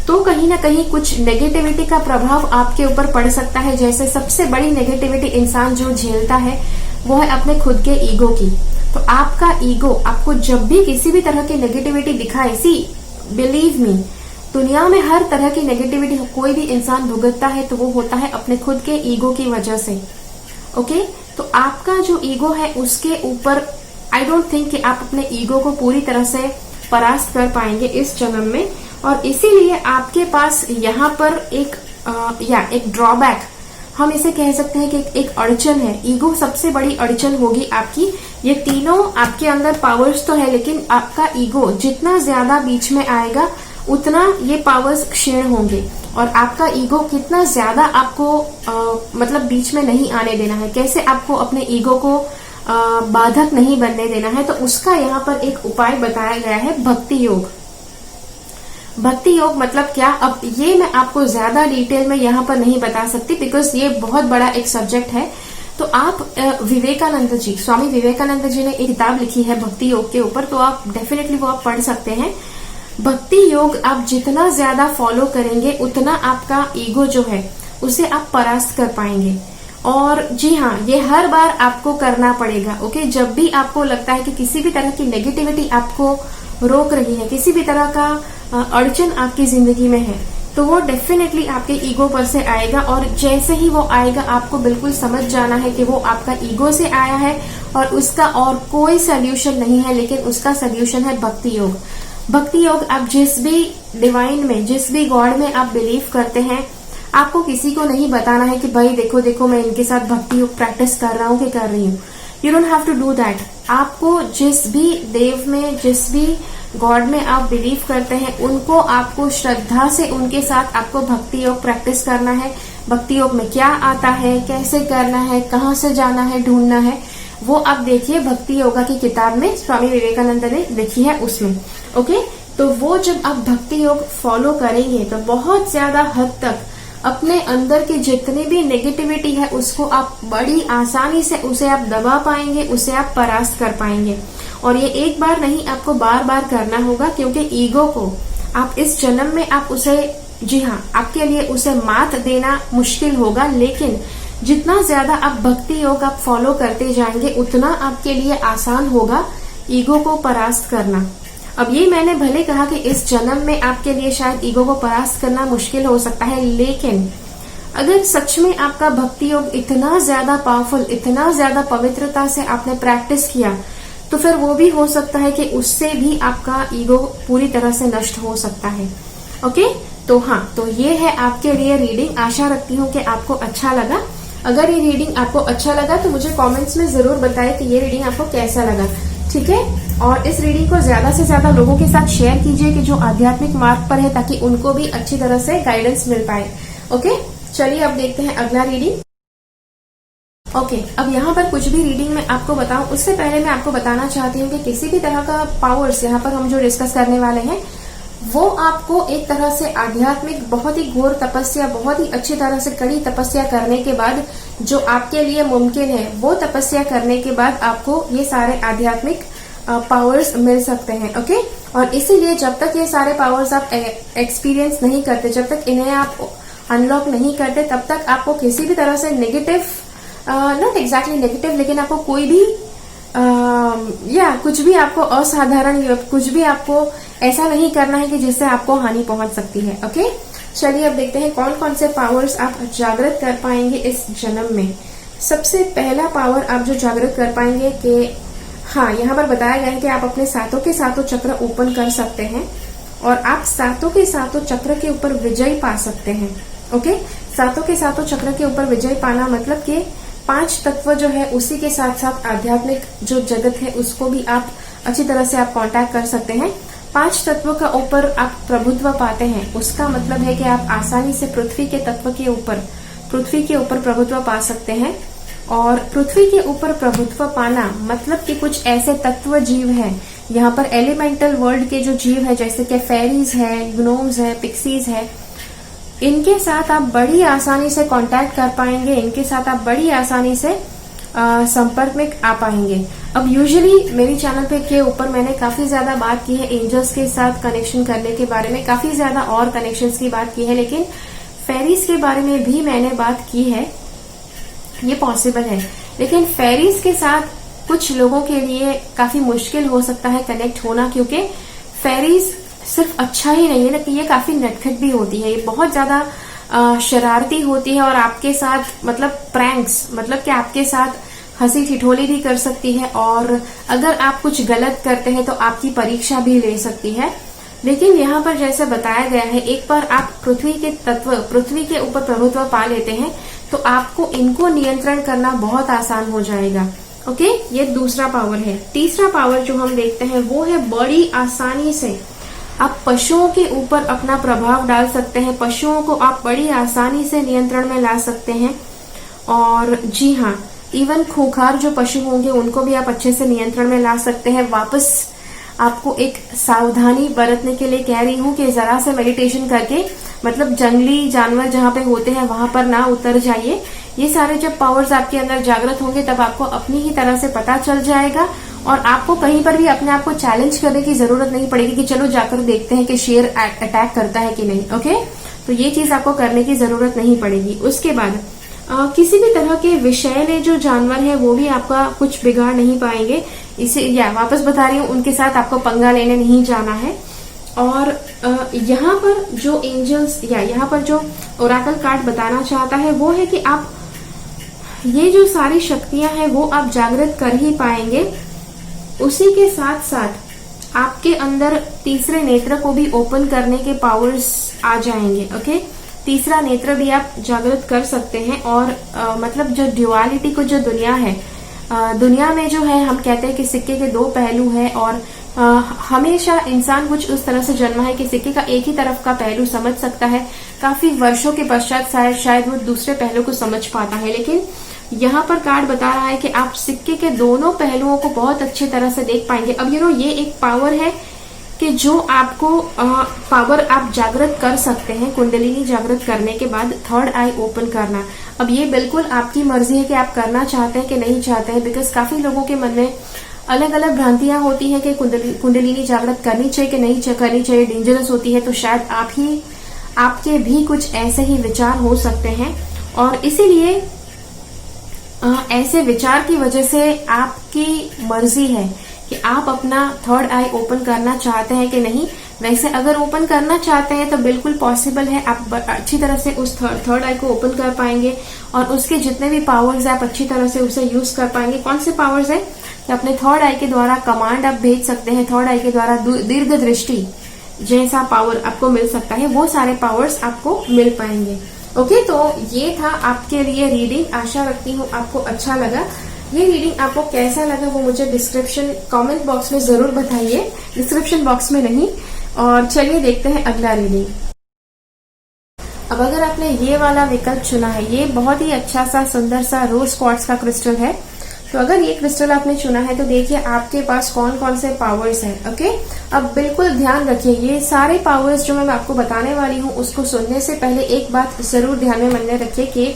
तो कहीं ना कहीं कुछ नेगेटिविटी का प्रभाव आपके ऊपर पड़ सकता है। जैसे सबसे बड़ी नेगेटिविटी इंसान जो झेलता है वो है अपने खुद के ईगो की। तो आपका ईगो आपको जब भी किसी भी तरह की नेगेटिविटी दिखाए, बिलीव मी, दुनिया में हर तरह की नेगेटिविटी कोई भी इंसान भुगतता है तो वो होता है अपने खुद के ईगो की वजह से। ओके, तो आपका जो ईगो है उसके ऊपर आई डोंट थिंक कि आप अपने ईगो को पूरी तरह से परास्त कर पाएंगे इस जन्म में, और इसीलिए आपके पास यहाँ पर एक ड्रॉबैक हम इसे कह सकते हैं कि एक अड़चन है। ईगो सबसे बड़ी अड़चन होगी आपकी। ये तीनों आपके अंदर पावर्स तो है, लेकिन आपका ईगो जितना ज्यादा बीच में आएगा उतना ये पावर्स क्षीण होंगे और आपका ईगो कितना ज्यादा आपको मतलब बीच में नहीं आने देना है, कैसे आपको अपने ईगो को बाधक नहीं बनने देना है, तो उसका यहाँ पर एक उपाय बताया गया है, भक्ति योग। भक्ति योग मतलब क्या, अब ये मैं आपको ज्यादा डिटेल में यहाँ पर नहीं बता सकती बिकॉज ये बहुत बड़ा एक सब्जेक्ट है। तो आप विवेकानंद जी, स्वामी विवेकानंद जी ने एक किताब लिखी है भक्ति योग के ऊपर, तो आप डेफिनेटली वो आप पढ़ सकते हैं। भक्ति योग आप जितना ज्यादा फॉलो करेंगे उतना आपका ईगो जो है उसे आप परास्त कर पाएंगे। और जी हाँ, ये हर बार आपको करना पड़ेगा। ओके, जब भी आपको लगता है कि किसी भी तरह की नेगेटिविटी आपको रोक रही है, किसी भी तरह का अड़चन आपकी जिंदगी में है, तो वो डेफिनेटली आपके ईगो पर से आएगा और जैसे ही वो आएगा आपको बिल्कुल समझ जाना है कि वो आपका ईगो से आया है और उसका और कोई सोल्यूशन नहीं है, लेकिन उसका सोल्यूशन है भक्ति योग। भक्ति योग आप जिस भी डिवाइन में, जिस भी गॉड में आप बिलीव करते हैं, आपको किसी को नहीं बताना है कि भाई देखो देखो मैं इनके साथ भक्ति योग प्रैक्टिस कर रहा हूँ कि कर रही हूँ। You don't have to do that. आपको जिस भी देव में, जिस भी गॉड में आप बिलीव करते हैं, उनको आपको श्रद्धा से उनके साथ आपको भक्ति योग प्रैक्टिस करना है। भक्ति योग में क्या आता है, कैसे करना है, कहाँ से जाना है, ढूंढना है, वो आप देखिए भक्ति योगा की किताब में स्वामी विवेकानंद ने लिखी है उसमें। ओके, तो वो जब आप भक्ति योग फॉलो करेंगे तो बहुत ज्यादा हद तक अपने अंदर की जितनी भी नेगेटिविटी है उसको आप बड़ी आसानी से उसे आप दबा पाएंगे, उसे आप परास्त कर पाएंगे। और ये एक बार नहीं, आपको बार बार करना होगा, क्योंकि ईगो को आप इस जन्म में आप उसे, जी हाँ, आपके लिए उसे मात देना मुश्किल होगा, लेकिन जितना ज्यादा आप भक्ति योग आप फॉलो करते जाएंगे उतना आपके लिए आसान होगा ईगो को परास्त करना। अब ये मैंने भले कहा कि इस जन्म में आपके लिए शायद ईगो को परास्त करना मुश्किल हो सकता है, लेकिन अगर सच में आपका भक्ति योग इतना ज्यादा पावरफुल, इतना ज्यादा पवित्रता से आपने प्रैक्टिस किया, तो फिर वो भी हो सकता है कि उससे भी आपका ईगो पूरी तरह से नष्ट हो सकता है। ओके, तो हाँ, तो ये है आपके लिए रीडिंग। आशा रखती हूँ कि आपको अच्छा लगा। अगर ये रीडिंग आपको अच्छा लगा तो मुझे कमेंट्स में जरूर बताएं कि ये रीडिंग आपको कैसा लगा, ठीक है। और इस रीडिंग को ज्यादा से ज्यादा लोगों के साथ शेयर कीजिए कि जो आध्यात्मिक मार्ग पर है, ताकि उनको भी अच्छी तरह से गाइडेंस मिल पाए। ओके, चलिए अब देखते हैं अगला रीडिंग। ओके, अब यहाँ पर कुछ भी रीडिंग में आपको बताऊं उससे पहले मैं आपको बताना चाहती हूँ कि किसी भी तरह का पावर्स यहाँ पर हम जो डिस्कस करने वाले हैं वो आपको एक तरह से आध्यात्मिक बहुत ही घोर तपस्या, बहुत ही अच्छी तरह से कड़ी तपस्या करने के बाद जो आपके लिए मुमकिन है, वो तपस्या करने के बाद आपको ये सारे आध्यात्मिक पावर्स मिल सकते हैं। ओके, और इसीलिए जब तक ये सारे पावर्स आप एक्सपीरियंस नहीं करते, जब तक इन्हें आप अनलॉक नहीं करते, तब तक आपको किसी भी तरह से नेगेटिव, नॉट एग्जैक्टली नेगेटिव, लेकिन आपको कोई भी कुछ भी आपको असाधारण, कुछ भी आपको ऐसा नहीं करना है कि जिससे आपको हानि पहुंच सकती है। ओके, चलिए अब देखते हैं कौन कौन से पावर्स आप जागृत कर पाएंगे इस जन्म में। सबसे पहला पावर आप जो जागृत कर पाएंगे कि हाँ, यहाँ पर बताया गया है कि आप अपने सातों के सातों चक्र ओपन कर सकते हैं और आप सातों के सातों चक्र के ऊपर विजय पा सकते हैं। ओके, सातों के सातों चक्र के ऊपर विजय पाना मतलब कि 5 तत्व जो है उसी के साथ साथ आध्यात्मिक जो जगत है उसको भी आप अच्छी तरह से आप कांटेक्ट कर सकते हैं। 5 तत्वों का ऊपर आप प्रभुत्व पाते हैं, उसका मतलब है कि आप आसानी से पृथ्वी के तत्व के ऊपर, पृथ्वी के ऊपर प्रभुत्व पा सकते हैं। और पृथ्वी के ऊपर प्रभुत्व पाना मतलब कि कुछ ऐसे तत्व जीव हैं यहाँ पर, एलिमेंटल वर्ल्ड के जो जीव है जैसे कि फेरीज है, ग्नोम्स है, पिक्सीज है, इनके साथ आप बड़ी आसानी से कांटेक्ट कर पाएंगे, इनके साथ आप बड़ी आसानी से संपर्क में आ पाएंगे। अब यूजुअली मेरी चैनल पे के ऊपर मैंने काफी ज्यादा बात की है एंजल्स के साथ कनेक्शन करने के बारे में, काफी ज्यादा और कनेक्शंस की बात की है, लेकिन फेरीज के बारे में भी मैंने बात की है, ये पॉसिबल है। लेकिन फेरीज के साथ कुछ लोगों के लिए काफी मुश्किल हो सकता है कनेक्ट होना, क्योंकि फेरीज सिर्फ अच्छा ही नहीं है ना, कि ये काफी नटखट भी होती है, ये बहुत ज्यादा शरारती होती है और आपके साथ मतलब प्रैंक्स, मतलब कि आपके साथ हंसी ठिठोली भी कर सकती है, और अगर आप कुछ गलत करते हैं तो आपकी परीक्षा भी ले सकती है। लेकिन यहाँ पर जैसे बताया गया है, एक बार आप पृथ्वी के तत्व, पृथ्वी के ऊपर प्रभुत्व पा लेते हैं तो आपको इनको नियंत्रण करना बहुत आसान हो जाएगा। ओके, ये दूसरा पावर है। तीसरा पावर जो हम देखते हैं वो है बड़ी आसानी से आप पशुओं के ऊपर अपना प्रभाव डाल सकते हैं, पशुओं को आप बड़ी आसानी से नियंत्रण में ला सकते हैं। और जी हाँ, इवन खूंखार जो पशु होंगे उनको भी आप अच्छे से नियंत्रण में ला सकते हैं। वापस आपको एक सावधानी बरतने के लिए कह रही हूँ कि जरा से मेडिटेशन करके, मतलब जंगली जानवर जहाँ पे होते हैं वहां पर ना उतर जाइए। ये सारे जब पावर्स आपके अंदर जागृत होंगे तब आपको अपनी ही तरह से पता चल जाएगा और आपको कहीं पर भी अपने आप को चैलेंज करने की जरूरत नहीं पड़ेगी कि चलो जाकर देखते हैं कि शेर अटैक करता है कि नहीं। ओके, तो ये चीज आपको करने की जरूरत नहीं पड़ेगी। उसके बाद किसी भी तरह के विषैले जो जानवर है वो भी आपका कुछ बिगाड़ नहीं पाएंगे। इसे वापस बता रही हूँ, उनके साथ आपको पंगा लेने नहीं जाना है। और यहाँ पर जो एंजल्स यहाँ पर जो ओरेकल कार्ड बताना चाहता है वो है कि आप ये जो सारी शक्तियां हैं वो आप जागृत कर ही पाएंगे। उसी के साथ साथ आपके अंदर तीसरे नेत्र को भी ओपन करने के पावर्स आ जाएंगे। ओके, तीसरा नेत्र भी आप जागृत कर सकते हैं। और मतलब जो ड्युअलिटी को, जो दुनिया है, दुनिया में जो है हम कहते हैं कि सिक्के के 2 पहलू है और हमेशा इंसान कुछ उस तरह से जन्मा है कि सिक्के का एक ही तरफ का पहलू समझ सकता है। काफी वर्षों के पश्चात शायद वो दूसरे पहलू को समझ पाता है। लेकिन यहाँ पर कार्ड बता रहा है कि आप सिक्के के दोनों पहलुओं को बहुत अच्छी तरह से देख पाएंगे। अब ये एक पावर है कि जो आपको पावर आप जागृत कर सकते हैं कुंडलिनी जागृत करने के बाद, थर्ड आई ओपन करना। अब ये बिल्कुल आपकी मर्जी है कि आप करना चाहते हैं कि नहीं चाहते हैं, बिकॉज काफी लोगों के मन में अलग अलग भ्रांतियां होती हैं कि कुंडलिनी जागृत करनी चाहिए कि नहीं करनी चाहिए, डेंजरस होती है। तो शायद आपके भी कुछ ऐसे ही विचार हो सकते हैं और इसीलिए ऐसे विचार की वजह से आपकी मर्जी है कि आप अपना थर्ड आई ओपन करना चाहते हैं कि नहीं। वैसे अगर ओपन करना चाहते हैं तो बिल्कुल पॉसिबल है, आप अच्छी तरह से उस थर्ड आई को ओपन कर पाएंगे और उसके जितने भी पावर्स है आप अच्छी तरह से उसे यूज कर पाएंगे। कौन से पावर्स है कि अपने थर्ड आई के द्वारा कमांड आप भेज सकते हैं, थर्ड आई के द्वारा दीर्घ दृष्टि जैसा पावर आपको मिल सकता है, वो सारे पावर्स आपको मिल पाएंगे। ओके, तो ये था आपके लिए रीडिंग। आशा रखती हूँ आपको अच्छा लगा। ये रीडिंग आपको कैसा लगा वो मुझे कमेंट बॉक्स में जरूर बताइए, डिस्क्रिप्शन बॉक्स में नहीं। और चलिए देखते हैं अगला रीडिंग। अब अगर आपने ये वाला विकल्प चुना है, ये बहुत ही अच्छा सा सुंदर सा रोज क्वार्ट्ज का क्रिस्टल है, तो अगर ये क्रिस्टल आपने चुना है तो देखिए आपके पास कौन कौन से पावर्स हैं। ओके, अब बिल्कुल ध्यान रखिए, ये सारे पावर्स जो मैं आपको बताने वाली हूँ उसको सुनने से पहले एक बात जरूर ध्यान में मन में रखिए कि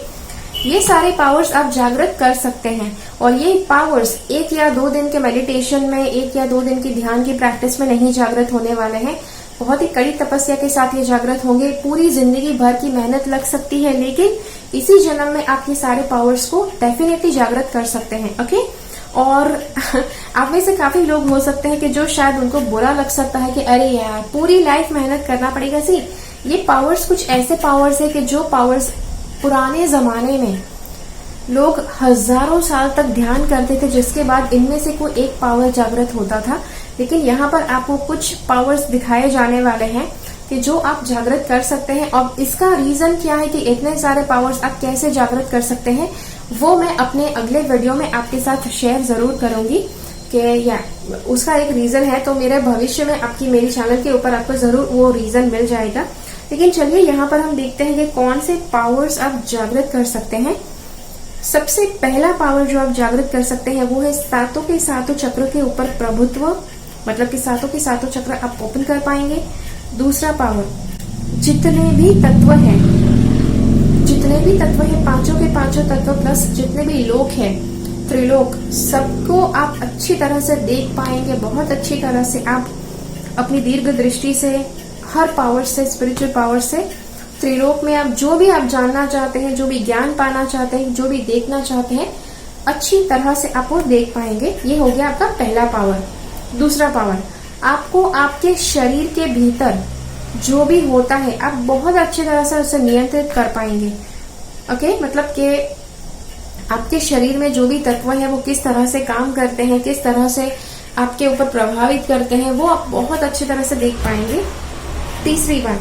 ये सारे पावर्स आप जागृत कर सकते हैं। और ये पावर्स 1 या 2 दिन के मेडिटेशन में, 1 या 2 दिन की ध्यान की प्रैक्टिस में नहीं जागृत होने वाले हैं। बहुत ही कड़ी तपस्या के साथ ये जागृत होंगे। पूरी जिंदगी भर की मेहनत लग सकती है, लेकिन इसी जन्म में आप ये सारे पावर्स को डेफिनेटली जागृत कर सकते हैं। ओके। और आप में से काफी लोग हो सकते हैं कि जो शायद उनको बुरा लग सकता है कि अरे यार पूरी लाइफ मेहनत करना पड़ेगा। सी ये पावर्स कुछ ऐसे पावर्स है कि जो पावर्स पुराने जमाने में लोग हजारों साल तक ध्यान करते थे, जिसके बाद इनमें से कोई एक पावर जागृत होता था। लेकिन यहाँ पर आपको कुछ पावर्स दिखाए जाने वाले हैं कि जो आप जागृत कर सकते हैं। और इसका रीजन क्या है कि इतने सारे पावर्स आप कैसे जागृत कर सकते हैं, वो मैं अपने अगले वीडियो में आपके साथ शेयर जरूर करूंगी कि या उसका एक रीजन है। तो मेरे भविष्य में आपकी मेरी चैनल के ऊपर आपको जरूर वो रीजन मिल जाएगा। लेकिन चलिए यहाँ पर हम देखते हैं कि कौन से पावर्स आप जागृत कर सकते हैं। सबसे पहला पावर जो आप जागृत कर सकते हैं वो है सातों के सातों चक्र के ऊपर प्रभुत्व, मतलब कि सातों के सातों चक्र आप ओपन कर पाएंगे। दूसरा पावर, जितने भी तत्व हैं, पांचों के पांचों तत्व प्लस जितने भी लोक हैं, त्रिलोक, सबको आप अच्छी तरह से देख पाएंगे। बहुत अच्छी तरह से आप अपनी दीर्घ दृष्टि से, हर पावर से, स्पिरिचुअल पावर से त्रिलोक में आप जो भी आप जानना चाहते हैं, जो भी ज्ञान पाना चाहते हैं, जो भी देखना चाहते हैं, अच्छी तरह से आप वो देख पाएंगे। ये हो गया आपका पहला पावर। दूसरा पावर, आपको आपके शरीर के भीतर जो भी होता है आप बहुत अच्छी तरह से उसे नियंत्रित कर पाएंगे। ओके, मतलब कि आपके शरीर में जो भी तत्व है वो किस तरह से काम करते हैं, किस तरह से आपके ऊपर प्रभावित करते हैं, वो आप बहुत अच्छी तरह से देख पाएंगे। तीसरी बात,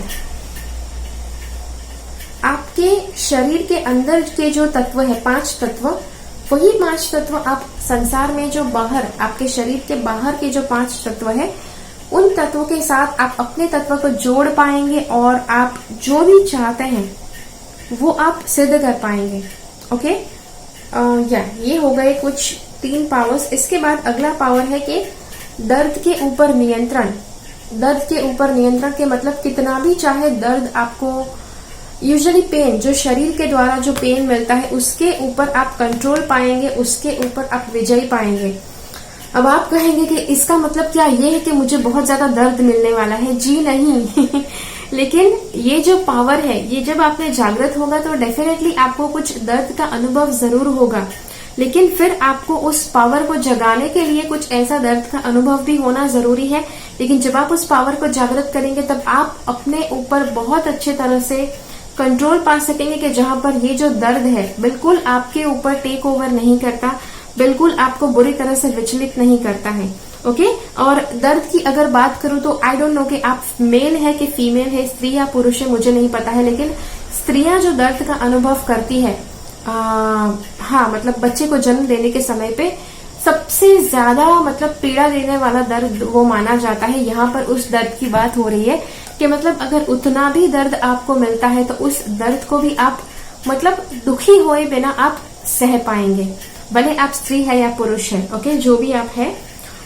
आपके शरीर के अंदर के जो तत्व है, 5 तत्व, वही 5 तत्व आप संसार में जो बाहर, आपके शरीर के बाहर के जो 5 तत्व है, उन तत्वों के साथ आप अपने तत्व को जोड़ पाएंगे और आप जो भी चाहते हैं वो आप सिद्ध कर पाएंगे। ओके, ये हो गए कुछ 3 पावर्स। इसके बाद अगला पावर है कि दर्द के ऊपर नियंत्रण। दर्द के ऊपर नियंत्रण के मतलब कितना भी चाहे दर्द आपको, यूजुअली पेन, जो शरीर के द्वारा जो पेन मिलता है उसके ऊपर आप कंट्रोल पाएंगे, उसके ऊपर आप विजय पाएंगे। अब आप कहेंगे कि इसका मतलब क्या ये है कि मुझे बहुत ज्यादा दर्द मिलने वाला है? जी नहीं लेकिन ये जो पावर है, ये जब आपने जागृत होगा तो डेफिनेटली आपको कुछ दर्द का अनुभव जरूर होगा, लेकिन फिर आपको उस पावर को जगाने के लिए कुछ ऐसा दर्द का अनुभव भी होना जरूरी है। लेकिन जब आप उस पावर को जागृत करेंगे तब आप अपने ऊपर बहुत अच्छे तरह से कंट्रोल पा सकेंगे कि जहां पर ये जो दर्द है बिल्कुल आपके ऊपर टेक ओवर नहीं करता, बिल्कुल आपको बुरी तरह से विचलित नहीं करता है। ओके, और दर्द की अगर बात करूं तो आई डोंट नो कि आप मेल है कि फीमेल है, स्त्री या पुरुष है, मुझे नहीं पता है, लेकिन स्त्रियां जो दर्द का अनुभव करती है, हाँ, मतलब बच्चे को जन्म देने के समय पे सबसे ज्यादा मतलब पीड़ा देने वाला दर्द वो माना जाता है। यहाँ पर उस दर्द की बात हो रही है कि मतलब अगर उतना भी दर्द आपको मिलता है तो उस दर्द को भी आप मतलब दुखी हुए बिना आप सह पाएंगे, भले आप स्त्री है या पुरुष है। ओके, जो भी आप है।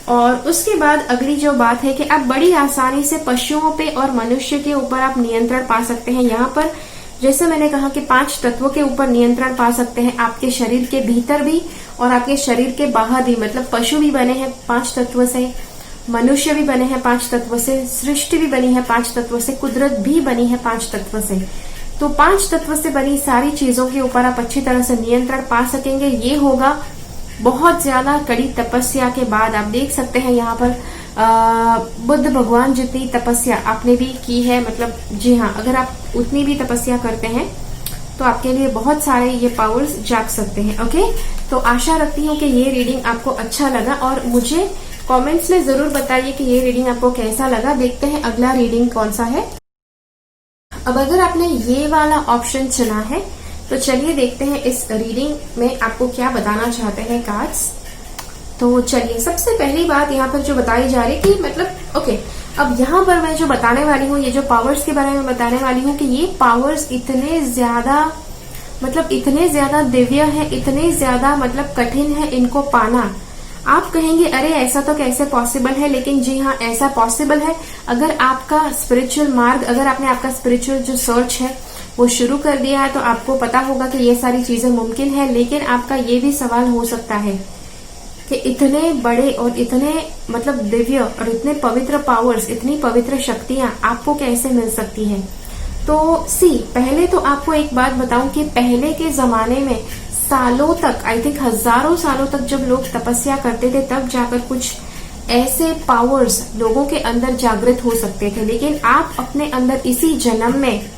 और उसके बाद अगली जो बात है कि आप बड़ी आसानी से पशुओं पे और मनुष्य के ऊपर आप नियंत्रण पा सकते हैं। यहाँ पर जैसे मैंने कहा कि 5 तत्वों के ऊपर नियंत्रण पा सकते हैं, आपके शरीर के भीतर भी और आपके शरीर के बाहर भी। मतलब पशु भी बने हैं 5 तत्व से, मनुष्य भी बने हैं 5 तत्व से, सृष्टि भी बनी है 5 तत्व से, कुदरत भी बनी है 5 तत्व से। तो 5 तत्व से बनी सारी चीजों के ऊपर आप अच्छी तरह से नियंत्रण पा सकेंगे। ये होगा बहुत ज्यादा कड़ी तपस्या के बाद। आप देख सकते हैं यहाँ पर बुद्ध भगवान जितनी तपस्या आपने भी की है, मतलब जी हाँ, अगर आप उतनी भी तपस्या करते हैं तो आपके लिए बहुत सारे ये पावर्स जाग सकते हैं। ओके, तो आशा रखती हूँ कि ये रीडिंग आपको अच्छा लगा और मुझे कमेंट्स में जरूर बताइए कि ये रीडिंग आपको कैसा लगा। देखते हैं अगला रीडिंग कौन सा है। अब अगर आपने ये वाला ऑप्शन चुना है तो चलिए देखते हैं इस रीडिंग में आपको क्या बताना चाहते हैं कार्ड्स। तो चलिए, सबसे पहली बात यहाँ पर जो बताई जा रही है कि मतलब ओके, अब यहाँ पर मैं जो बताने वाली हूँ, ये जो पावर्स के बारे में बताने वाली हूँ कि ये पावर्स इतने ज्यादा मतलब इतने ज्यादा दिव्य है, इतने ज्यादा मतलब कठिन है इनको पाना। आप कहेंगे अरे ऐसा तो कैसे पॉसिबल है, लेकिन जी हाँ, ऐसा पॉसिबल है अगर आपका स्पिरिचुअल मार्ग, अगर आपने आपका स्पिरिचुअल जो सर्च है वो शुरू कर दिया है तो आपको पता होगा कि ये सारी चीजें मुमकिन है। लेकिन आपका ये भी सवाल हो सकता है कि इतने बड़े और इतने मतलब दिव्य और इतने पवित्र पावर्स, इतनी पवित्र शक्तियां आपको कैसे मिल सकती हैं। तो पहले तो आपको एक बात बताऊं कि पहले के जमाने में सालों तक, आई थिंक हजारों सालों तक जब लोग तपस्या करते थे तब जाकर कुछ ऐसे पावर्स लोगों के अंदर जागृत हो सकते थे। लेकिन आप अपने अंदर इसी जन्म में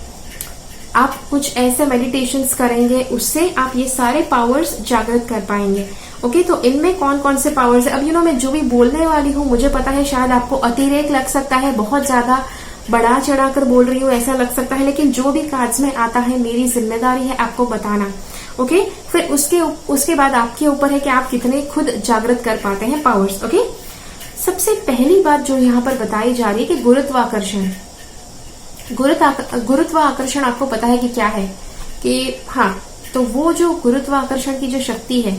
आप कुछ ऐसे मेडिटेशंस करेंगे, उससे आप ये सारे पावर्स जागृत कर पाएंगे। ओके, तो इनमें कौन कौन से पावर्स है। अब मैं जो भी बोलने वाली हूँ, मुझे पता है शायद आपको अतिरेक लग सकता है, बहुत ज्यादा बढ़ा चढ़ा कर बोल रही हूँ ऐसा लग सकता है, लेकिन जो भी कार्ड्स में आता है मेरी जिम्मेदारी है आपको बताना। ओके, फिर उसके बाद आपके ऊपर है कि आप कितने खुद जागृत कर पाते हैं पावर्स। ओके, सबसे पहली बात जो यहाँ पर बताई जा रही है कि गुरुत्वाकर्षण। गुरुत्वाकर्षण आपको पता है कि क्या है कि हाँ, तो वो जो गुरुत्वाकर्षण की जो शक्ति है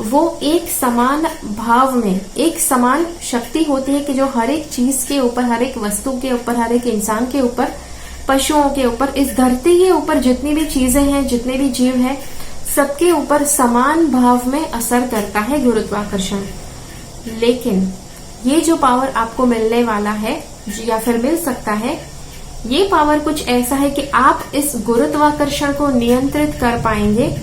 वो एक समान भाव में एक समान शक्ति होती है कि जो हर एक चीज के ऊपर, हर एक वस्तु के ऊपर, हर एक इंसान के ऊपर, पशुओं के ऊपर, इस धरती के ऊपर जितनी भी चीजें हैं, जितने भी जीव हैं, सबके ऊपर समान भाव में असर करता है गुरुत्वाकर्षण। लेकिन ये जो पावर आपको मिलने वाला है या फिर मिल सकता है, ये पावर कुछ ऐसा है कि आप इस गुरुत्वाकर्षण को नियंत्रित कर पाएंगे।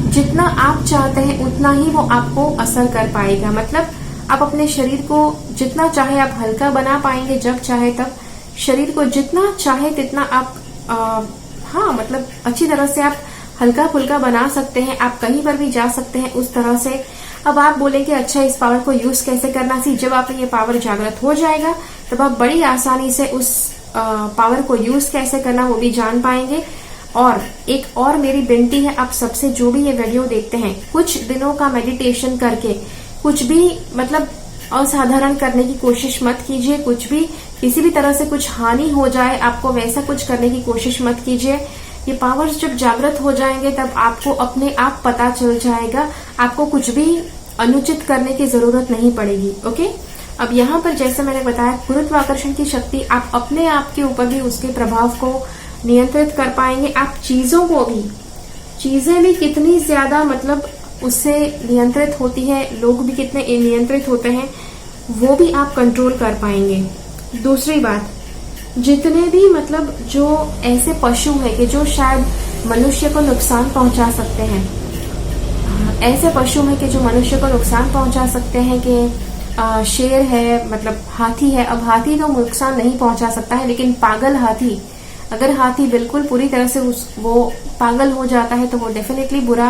जितना आप चाहते हैं उतना ही वो आपको असर कर पाएगा। मतलब आप अपने शरीर को जितना चाहे आप हल्का बना पाएंगे, जब चाहे तब शरीर को जितना चाहे तितना आप मतलब अच्छी तरह से आप हल्का फुल्का बना सकते हैं। आप कहीं पर भी जा सकते हैं उस तरह से। अब आप बोलेंगे अच्छा इस पावर को यूज कैसे करना चाहिए। जब आप ये पावर जागृत हो जाएगा तब आप बड़ी आसानी से उस पावर को यूज कैसे करना वो भी जान पाएंगे। और एक और मेरी विनती है आप सबसे, जो भी ये वीडियो देखते हैं, कुछ दिनों का मेडिटेशन करके कुछ भी मतलब असाधारण करने की कोशिश मत कीजिए। कुछ भी किसी भी तरह से कुछ हानि हो जाए आपको, वैसा कुछ करने की कोशिश मत कीजिए। ये पावर्स जब जागृत हो जाएंगे तब आपको अपने आप पता चल जाएगा, आपको कुछ भी अनुचित करने की जरूरत नहीं पड़ेगी। ओके, अब यहाँ पर जैसे मैंने बताया गुरुत्वाकर्षण की शक्ति, आप अपने आप के ऊपर भी उसके प्रभाव को नियंत्रित कर पाएंगे। आप चीजें भी कितनी ज्यादा मतलब उससे नियंत्रित होती है, लोग भी कितने नियंत्रित होते हैं, वो भी आप कंट्रोल कर पाएंगे। दूसरी बात, जितने भी मतलब जो ऐसे पशु है कि जो शायद मनुष्य को नुकसान पहुंचा सकते हैं, ऐसे पशु है कि जो मनुष्य को नुकसान पहुंचा सकते हैं कि शेर है, मतलब हाथी है। अब हाथी तो नुकसान नहीं पहुंचा सकता है, लेकिन पागल हाथी, अगर हाथी बिल्कुल पूरी तरह से वो पागल हो जाता है तो वो डेफिनेटली बुरा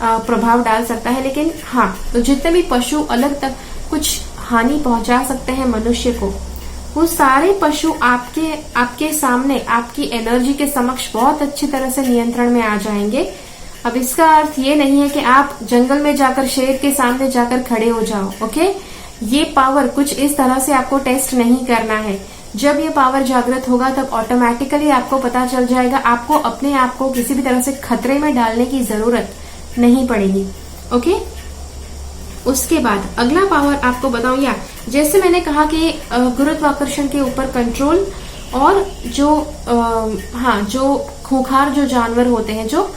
प्रभाव डाल सकता है। लेकिन हाँ, तो जितने भी पशु अलग तक कुछ हानि पहुंचा सकते हैं मनुष्य को, वो सारे पशु आपके सामने, आपकी एनर्जी के समक्ष बहुत अच्छी तरह से नियंत्रण में आ जाएंगे। अब इसका अर्थ ये नहीं है कि आप जंगल में जाकर शेर के सामने जाकर खड़े हो जाओ। ओके, ये पावर कुछ इस तरह से आपको टेस्ट नहीं करना है। जब ये पावर जागृत होगा तब ऑटोमेटिकली आपको पता चल जाएगा, आपको अपने आप को किसी भी तरह से खतरे में डालने की जरूरत नहीं पड़ेगी। ओके, उसके बाद अगला पावर आपको बताऊं, या जैसे मैंने कहा कि गुरुत्वाकर्षण के ऊपर कंट्रोल, और जो खूंखार जो जानवर होते हैं, जो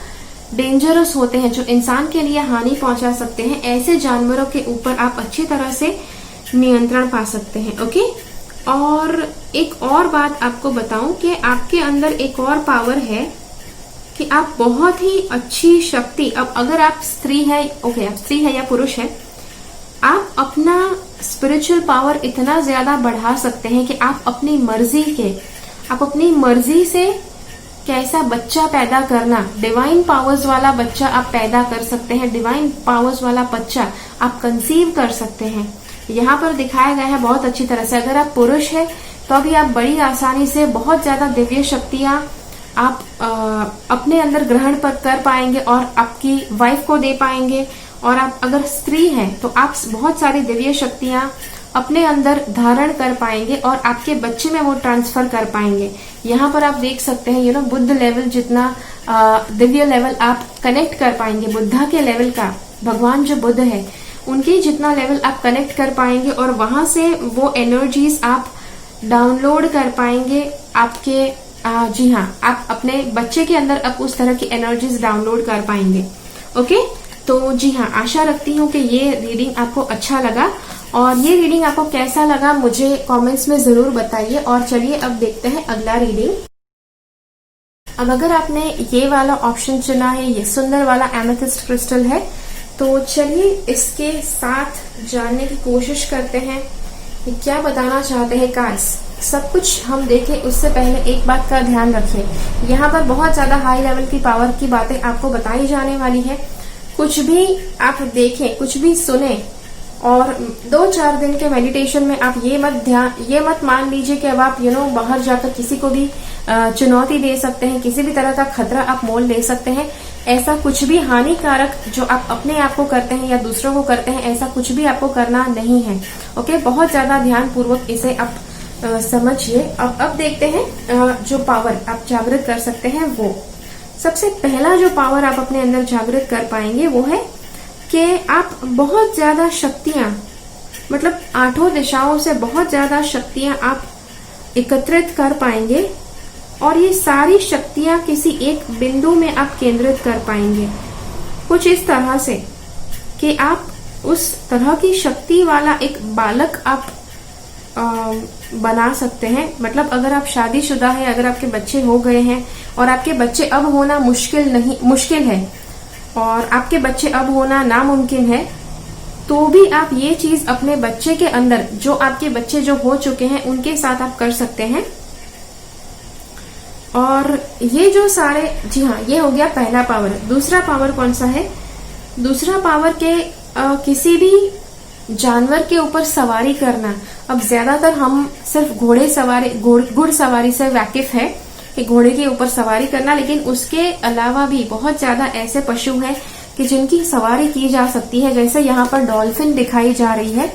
डेंजरस होते हैं, जो इंसान के लिए हानि पहुंचा सकते हैं, ऐसे जानवरों के ऊपर आप अच्छी तरह से नियंत्रण पा सकते हैं। ओके, और एक और बात आपको बताऊं कि आपके अंदर एक और पावर है कि आप बहुत ही अच्छी शक्ति, अब अगर आप स्त्री है, ओके आप स्त्री है या पुरुष है, आप अपना स्पिरिचुअल पावर इतना ज्यादा बढ़ा सकते हैं कि आप अपनी मर्जी से कैसा बच्चा पैदा करना, डिवाइन पावर्स वाला बच्चा आप पैदा कर सकते हैं, डिवाइन पावर्स वाला बच्चा आप कंसीव कर सकते हैं। यहाँ पर दिखाया गया है बहुत अच्छी तरह से। अगर आप पुरुष है तो अभी आप बड़ी आसानी से बहुत ज्यादा दिव्य शक्तियां आप अपने अंदर ग्रहण कर पाएंगे और आपकी वाइफ को दे पाएंगे। और आप अगर स्त्री हैं तो आप बहुत सारी दिव्य शक्तियां अपने अंदर धारण कर पाएंगे और आपके बच्चे में वो ट्रांसफर कर पाएंगे। यहाँ पर आप देख सकते हैं बुद्ध लेवल जितना दिव्य लेवल आप कनेक्ट कर पाएंगे, बुद्धा के लेवल का, भगवान जो बुद्ध है उनके जितना लेवल आप कनेक्ट कर पाएंगे और वहां से वो एनर्जीज आप डाउनलोड कर पाएंगे आपके जी हाँ, आप अपने बच्चे के अंदर अब उस तरह की एनर्जीज डाउनलोड कर पाएंगे। ओके, तो जी हाँ, आशा रखती हूँ कि ये रीडिंग आपको अच्छा लगा, और ये रीडिंग आपको कैसा लगा मुझे कमेंट्स में जरूर बताइए। और चलिए अब देखते हैं अगला रीडिंग। अब अगर आपने ये वाला ऑप्शन चुना है, ये सुंदर वाला एमेथिस्ट क्रिस्टल है, तो चलिए इसके साथ जानने की कोशिश करते हैं कि क्या बताना चाहते हैं कार्ड्स। सब कुछ हम देखें उससे पहले एक बात का ध्यान रखें, यहाँ पर बहुत ज्यादा हाई लेवल की पावर की बातें आपको बताई जाने वाली है। कुछ भी आप देखें, कुछ भी सुने, और 2-4 दिन के मेडिटेशन में आप ये मत मान लीजिए कि अब आप बाहर जाकर किसी को भी चुनौती दे सकते हैं, किसी भी तरह का खतरा आप मोल ले सकते हैं। ऐसा कुछ भी हानिकारक जो आप अपने आप को करते हैं या दूसरों को करते हैं, ऐसा कुछ भी आपको करना नहीं है। ओके, बहुत ज्यादा ध्यान पूर्वक इसे आप समझिए। अब देखते हैं जो पावर आप जागृत कर सकते हैं। वो सबसे पहला जो पावर आप अपने अंदर जागृत कर पाएंगे वो है कि आप बहुत ज्यादा शक्तियां, मतलब 8 दिशाओं से बहुत ज्यादा शक्तियां आप एकत्रित कर पाएंगे, और ये सारी शक्तियां किसी एक बिंदु में आप केंद्रित कर पाएंगे। कुछ इस तरह से कि आप उस तरह की शक्ति वाला एक बालक आप बना सकते हैं। मतलब अगर आप शादीशुदा है, अगर आपके बच्चे हो गए हैं और आपके बच्चे अब होना मुश्किल है, और आपके बच्चे अब होना नामुमकिन है, तो भी आप ये चीज अपने बच्चे के अंदर, जो आपके बच्चे जो हो चुके हैं उनके साथ आप कर सकते हैं। और ये जो सारे, जी हाँ, ये हो गया पहला पावर। दूसरा पावर कौन सा है? दूसरा पावर के किसी भी जानवर के ऊपर सवारी करना। अब ज्यादातर हम सिर्फ घुड़सवारी से वाकिफ है कि घोड़े के ऊपर सवारी करना, लेकिन उसके अलावा भी बहुत ज्यादा ऐसे पशु हैं कि जिनकी सवारी की जा सकती है। जैसे यहाँ पर डॉल्फिन दिखाई जा रही है,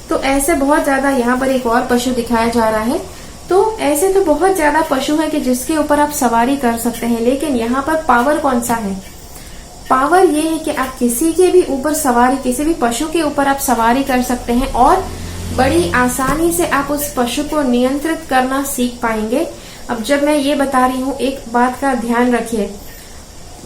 तो ऐसे बहुत ज्यादा यहाँ पर एक और पशु दिखाया जा रहा है। तो ऐसे तो बहुत ज्यादा पशु है कि जिसके ऊपर आप सवारी कर सकते हैं। लेकिन यहाँ पर पावर कौन सा है? पावर ये है कि आप किसी के भी ऊपर सवारी, किसी भी पशु के ऊपर आप सवारी कर सकते हैं, और बड़ी आसानी से आप उस पशु को नियंत्रित करना सीख पाएंगे। अब जब मैं ये बता रही हूँ, एक बात का ध्यान रखिए,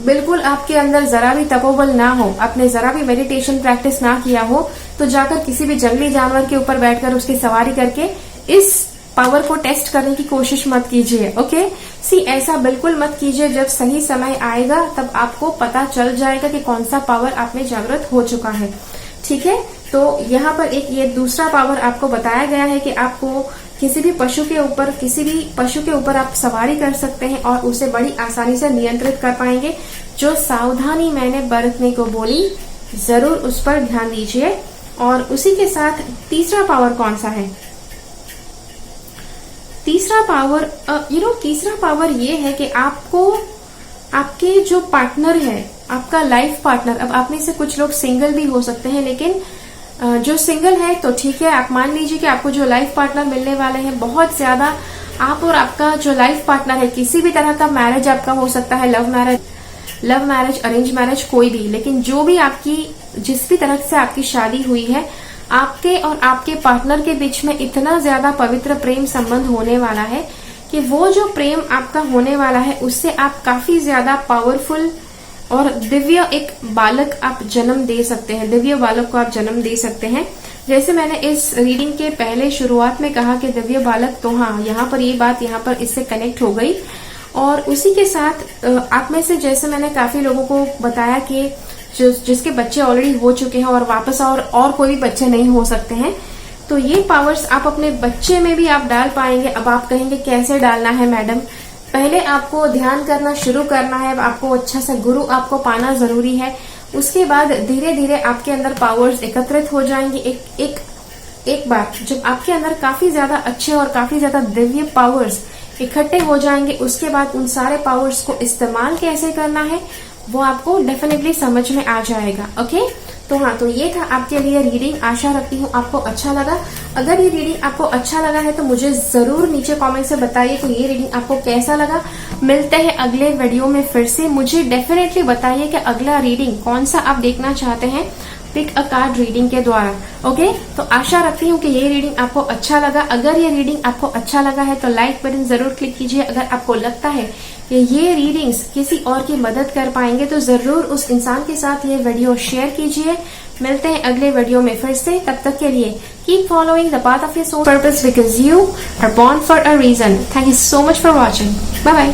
बिल्कुल आपके अंदर जरा भी तपोबल ना हो, आपने जरा भी मेडिटेशन प्रैक्टिस ना किया हो, तो जाकर किसी भी जंगली जानवर के ऊपर बैठकर उसकी सवारी करके इस पावर को टेस्ट करने की कोशिश मत कीजिए। ओके, ऐसा बिल्कुल मत कीजिए। जब सही समय आएगा तब आपको पता चल जाएगा कि कौन सा पावर आप में जागृत हो चुका है। ठीक है, तो यहाँ पर एक ये दूसरा पावर आपको बताया गया है कि आपको किसी भी पशु के ऊपर आप सवारी कर सकते हैं और उसे बड़ी आसानी से नियंत्रित कर पाएंगे। जो सावधानी मैंने बरतने को बोली, जरूर उस पर ध्यान दीजिए। और उसी के साथ तीसरा पावर कौन सा है? तीसरा पावर ये है कि आपको आपके जो पार्टनर है, आपका लाइफ पार्टनर, अब आप में से कुछ लोग सिंगल भी हो सकते हैं, लेकिन जो सिंगल है तो ठीक है, आप मान लीजिए कि आपको जो लाइफ पार्टनर मिलने वाले हैं बहुत ज्यादा, आप और आपका जो लाइफ पार्टनर है, किसी भी तरह का मैरिज आपका हो सकता है, लव मैरिज, अरेंज मैरिज, कोई भी, लेकिन जो भी जिस भी तरह से आपकी शादी हुई है, आपके और आपके पार्टनर के बीच में इतना ज्यादा पवित्र प्रेम संबंध होने वाला है कि वो जो प्रेम आपका होने वाला है उससे आप काफी ज्यादा पावरफुल और दिव्य एक बालक आप जन्म दे सकते हैं, दिव्य बालक को आप जन्म दे सकते हैं। जैसे मैंने इस रीडिंग के पहले शुरुआत में कहा कि दिव्य बालक, तो हाँ, यहाँ पर ये बात यहाँ पर इससे कनेक्ट हो गई। और उसी के साथ आप में से, जैसे मैंने काफी लोगों को बताया कि जिसके बच्चे ऑलरेडी हो चुके हैं और वापस और कोई भी बच्चे नहीं हो सकते हैं, तो ये पावर्स आप अपने बच्चे में भी आप डाल पाएंगे। अब आप कहेंगे कैसे डालना है मैडम? पहले आपको ध्यान करना शुरू करना है, आपको अच्छा सा गुरु आपको पाना जरूरी है। उसके बाद धीरे धीरे आपके अंदर पावर्स एकत्रित हो जाएंगे। एक बार जब आपके अंदर काफी ज्यादा अच्छे और काफी ज्यादा दिव्य पावर्स इकट्ठे हो जाएंगे, उसके बाद उन सारे पावर्स को इस्तेमाल कैसे करना है वो आपको डेफिनेटली समझ में आ जाएगा। ओके, तो हाँ, तो ये था आपके लिए रीडिंग। आशा रखती हूँ आपको अच्छा लगा। अगर ये रीडिंग आपको अच्छा लगा है तो मुझे जरूर नीचे कमेंट से बताइए कि ये रीडिंग आपको कैसा लगा। मिलते हैं अगले वीडियो में फिर से। मुझे डेफिनेटली बताइए कि अगला रीडिंग कौन सा आप देखना चाहते हैं। पिक अ कार्ड रीडिंग के द्वारा। ओके, तो आशा रखती हूँ कि ये रीडिंग आपको अच्छा लगा। अगर ये रीडिंग आपको अच्छा लगा है तो लाइक बटन जरूर क्लिक कीजिए। अगर आपको लगता है कि ये रीडिंग्स किसी और की मदद कर पाएंगे तो जरूर उस इंसान के साथ ये वीडियो शेयर कीजिए। मिलते हैं अगले वीडियो में फिर से, तब तक के लिए keep following the path of your soul purpose because you are born for a reason. Thank you so much for watching. Bye bye.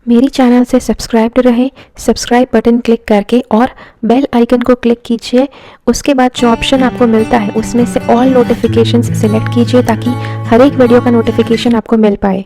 मेरी चैनल से सब्सक्राइब्ड रहे, सब्सक्राइब बटन क्लिक करके और बेल आइकन को क्लिक कीजिए। उसके बाद जो ऑप्शन आपको मिलता है उसमें से ऑल नोटिफिकेशंस सिलेक्ट कीजिए ताकि हर एक वीडियो का नोटिफिकेशन आपको मिल पाए।